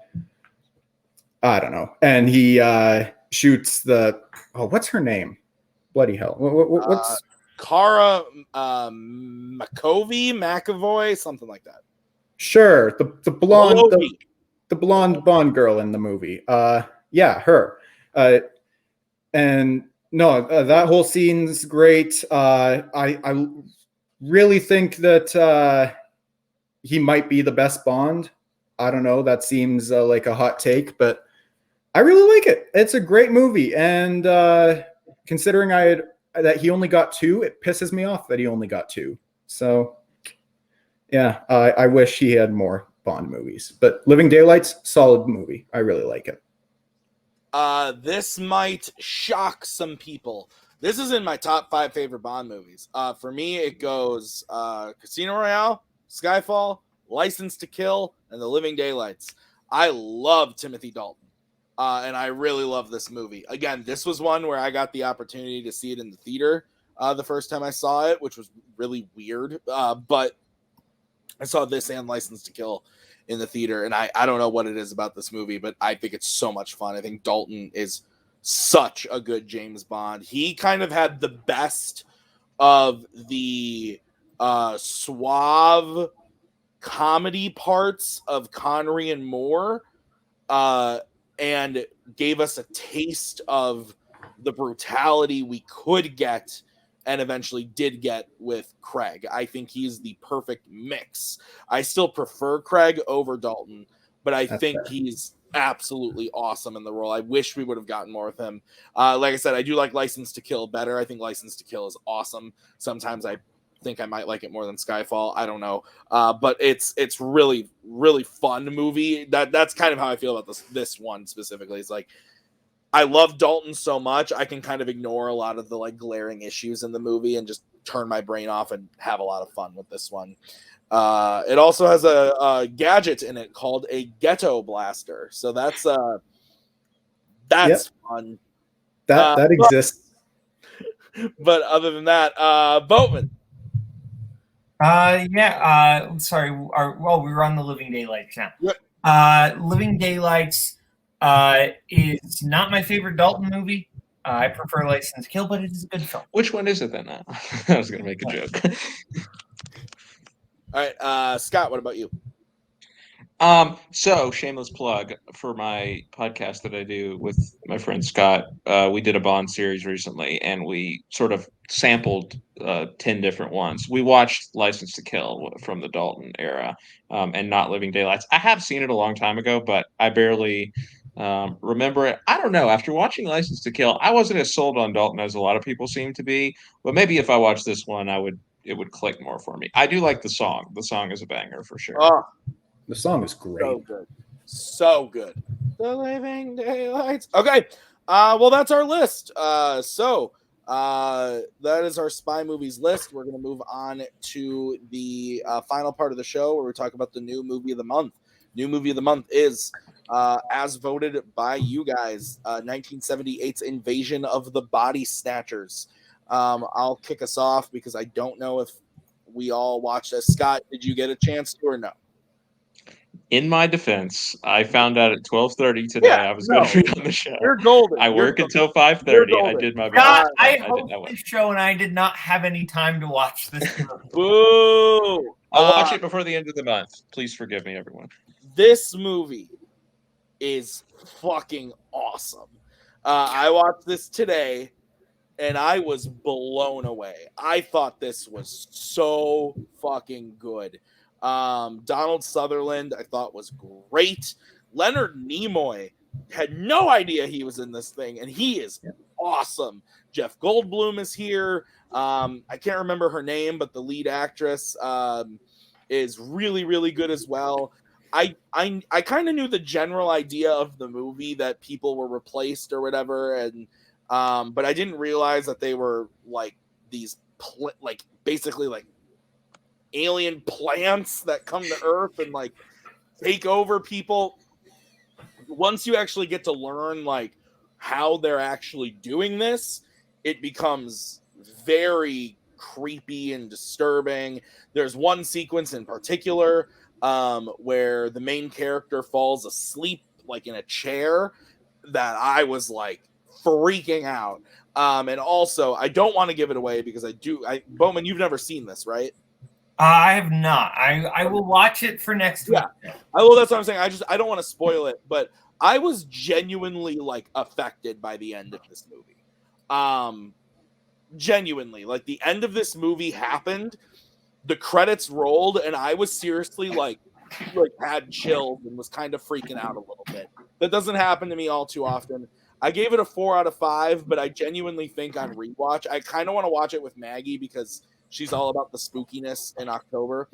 don't know. And he shoots what's her name? Bloody hell. What's Cara McAvoy, something like that. Sure. The blonde the blonde Bond girl in the movie. Yeah, her. And no, that whole scene's great. I really think that he might be the best Bond. I don't know. That seems like a hot take, but I really like it. It's a great movie, and considering that he only got 2, it pisses me off that he only got 2. So, yeah, I wish he had more Bond movies. But Living Daylights, solid movie. I really like it. This might shock some people. This is in my top 5 favorite Bond movies. For me, it goes Casino Royale, Skyfall, License to Kill, and The Living Daylights. I love Timothy Dalton, and I really love this movie. Again, this was one where I got the opportunity to see it in the theater the first time I saw it, which was really weird. But I saw this and License to Kill in the theater, and I don't know what it is about this movie, but I think it's so much fun. I think Dalton is such a good James Bond. He kind of had the best of the suave comedy parts of Connery and Moore, and gave us a taste of the brutality we could get and eventually did get with Craig. I think he's the perfect mix. I still prefer Craig over Dalton, but I think he's absolutely awesome in the role. I wish we would have gotten more with him. Like I said, I do like License to Kill better. I think License to Kill is awesome. Sometimes I think I might like it more than Skyfall. I don't know. But it's really, really fun movie. That's kind of how I feel about this one specifically. It's like, I love Dalton so much, I can kind of ignore a lot of the like glaring issues in the movie and just turn my brain off and have a lot of fun with this one. It also has a gadget in it called a ghetto blaster. So that's fun. That exists. But other than that, Boatman. Sorry. We were on the Living Daylights now. Living Daylights is not my favorite Dalton movie. I prefer License to Kill, but it is a good film. Which one is it then? I was going to make a joke. All right, Scott, what about you? So shameless plug for my podcast that I do with my friend Scott. We did a Bond series recently, and we sort of sampled 10 different ones. We watched License to Kill from the Dalton era, and not Living Daylights. I have seen it a long time ago, but I barely remember it. I don't know. After watching License to Kill, I wasn't as sold on Dalton as a lot of people seem to be. But maybe if I watched this one, it would click more for me. I do like the song. The song is a banger for sure. Oh, the song is great. So good. So good. The Living Daylights. Okay. Well, that's our list. So that is our spy movies list. We're going to move on to the final part of the show where we talk about the new movie of the month. New movie of the month is, as voted by you guys, 1978's Invasion of the Body Snatchers. I'll kick us off because I don't know if we all watched this. Scott, did you get a chance to or no? In my defense, I found out at 12:30 today I was going to be on the show. You're golden. I work until 5:30. I did my best. God, I host this show and I did not have any time to watch this. Boo! I'll watch it before the end of the month. Please forgive me, everyone. This movie is fucking awesome. I watched this today, and I was blown away. I thought this was so fucking good. Donald Sutherland, I thought was great. Leonard Nimoy, had no idea he was in this thing, and he is awesome. Jeff Goldblum is here. I can't remember her name, but the lead actress is really, really good as well. I kind of knew the general idea of the movie, that people were replaced or whatever, and but I didn't realize that they were like these basically like alien plants that come to Earth and like take over people. Once you actually get to learn like how they're actually doing this, it becomes very creepy and disturbing. There's one sequence in particular where the main character falls asleep like in a chair that I was like freaking out. And also, I don't want to give it away because Boatman, you've never seen this, right? I have not. I will watch it for next week. Well, that's what I'm saying. I don't want to spoil it, but I was genuinely like affected by the end of this movie. Genuinely, like the end of this movie happened, the credits rolled, and I was seriously like had chills and was kind of freaking out a little bit. That doesn't happen to me all too often. I gave it a 4 out of 5, but I genuinely think on rewatch, I kind of want to watch it with Maggie because she's all about the spookiness in October.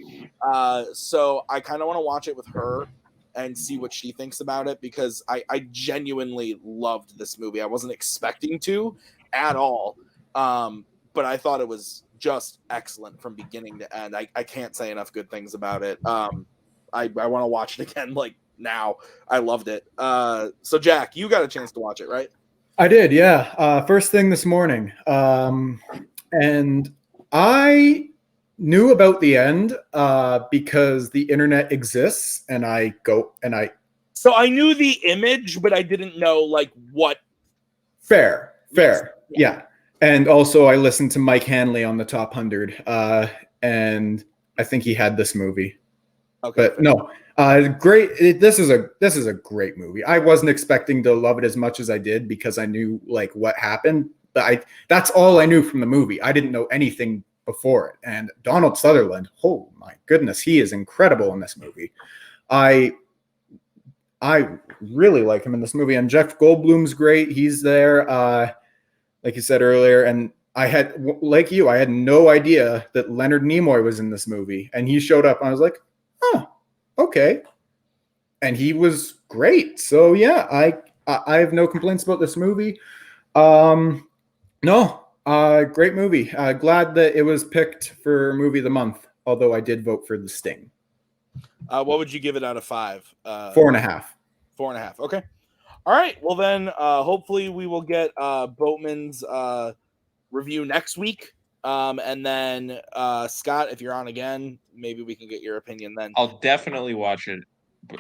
So I kind of want to watch it with her and see what she thinks about it, because I genuinely loved this movie. I wasn't expecting to at all, but I thought it was just excellent from beginning to end. I can't say enough good things about it. I want to watch it again like now. I loved it. So Jack, you got a chance to watch it, right? I did, yeah. First thing this morning. And I knew about the end because the internet exists, and So I knew the image, but I didn't know like what. Fair, yeah. And also, I listened to Mike Hanley on the Top 100, and I think he had this movie. Okay, but no, great. This is a great movie. I wasn't expecting to love it as much as I did because I knew like what happened. But that's all I knew from the movie. I didn't know anything before it. And Donald Sutherland, oh my goodness, he is incredible in this movie. I really like him in this movie. And Jeff Goldblum's great. He's there, like you said earlier. And I had no idea that Leonard Nimoy was in this movie. And he showed up, and I was like, oh, okay. And he was great. So yeah, I have no complaints about this movie. No, great movie. Glad that it was picked for movie of the month, although I did vote for The Sting. What would you give it out of 5? 4.5. 4.5. Okay. All right. Well, then hopefully we will get Boatman's review next week. And then Scott, if you're on again, maybe we can get your opinion then. I'll definitely watch it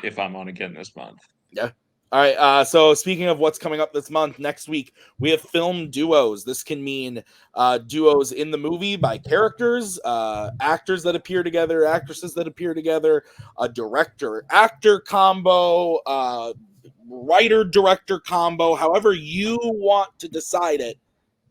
if I'm on again this month. Yeah. All right. So speaking of what's coming up this month, next week, we have film duos. This can mean duos in the movie by characters, actors that appear together, actresses that appear together, a director-actor combo, writer-director combo, however you want to decide it.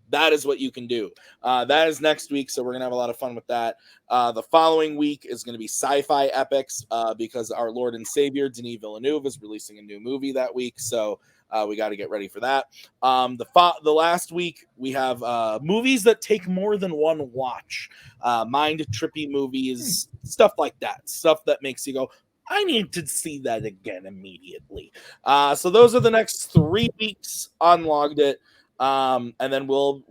That is what you can do. That is next week, so we're going to have a lot of fun with that. The following week is going to be sci-fi epics because our Lord and Savior, Denis Villeneuve, is releasing a new movie that week, so we got to get ready for that. The last week, we have movies that take more than one watch, mind-trippy movies, stuff like that, stuff that makes you go, I need to see that again immediately. So those are the next 3 weeks on Logged It. And then we're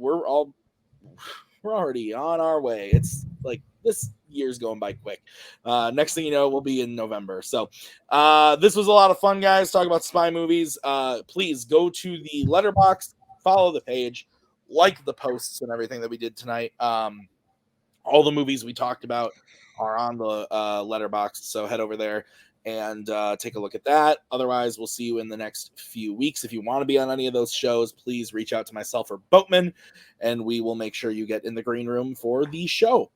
already on our way. It's like this year's going by quick. Next thing you know, we'll be in November. So this was a lot of fun, guys. Talk about spy movies. Please go to the Letterboxd, follow the page, like the posts and everything that we did tonight. All the movies we talked about are on the Letterboxd, so head over there and take a look at that. Otherwise, we'll see you in the next few weeks. If you want to be on any of those shows, please reach out to myself or Boatman, and we will make sure you get in the green room for the show.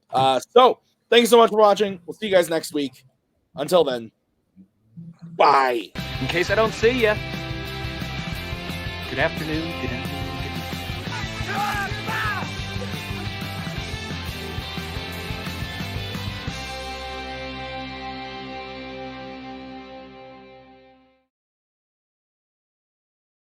So thanks so much for watching. We'll see you guys next week. Until then, bye. In case I don't see ya. Good afternoon. Good afternoon. Good afternoon.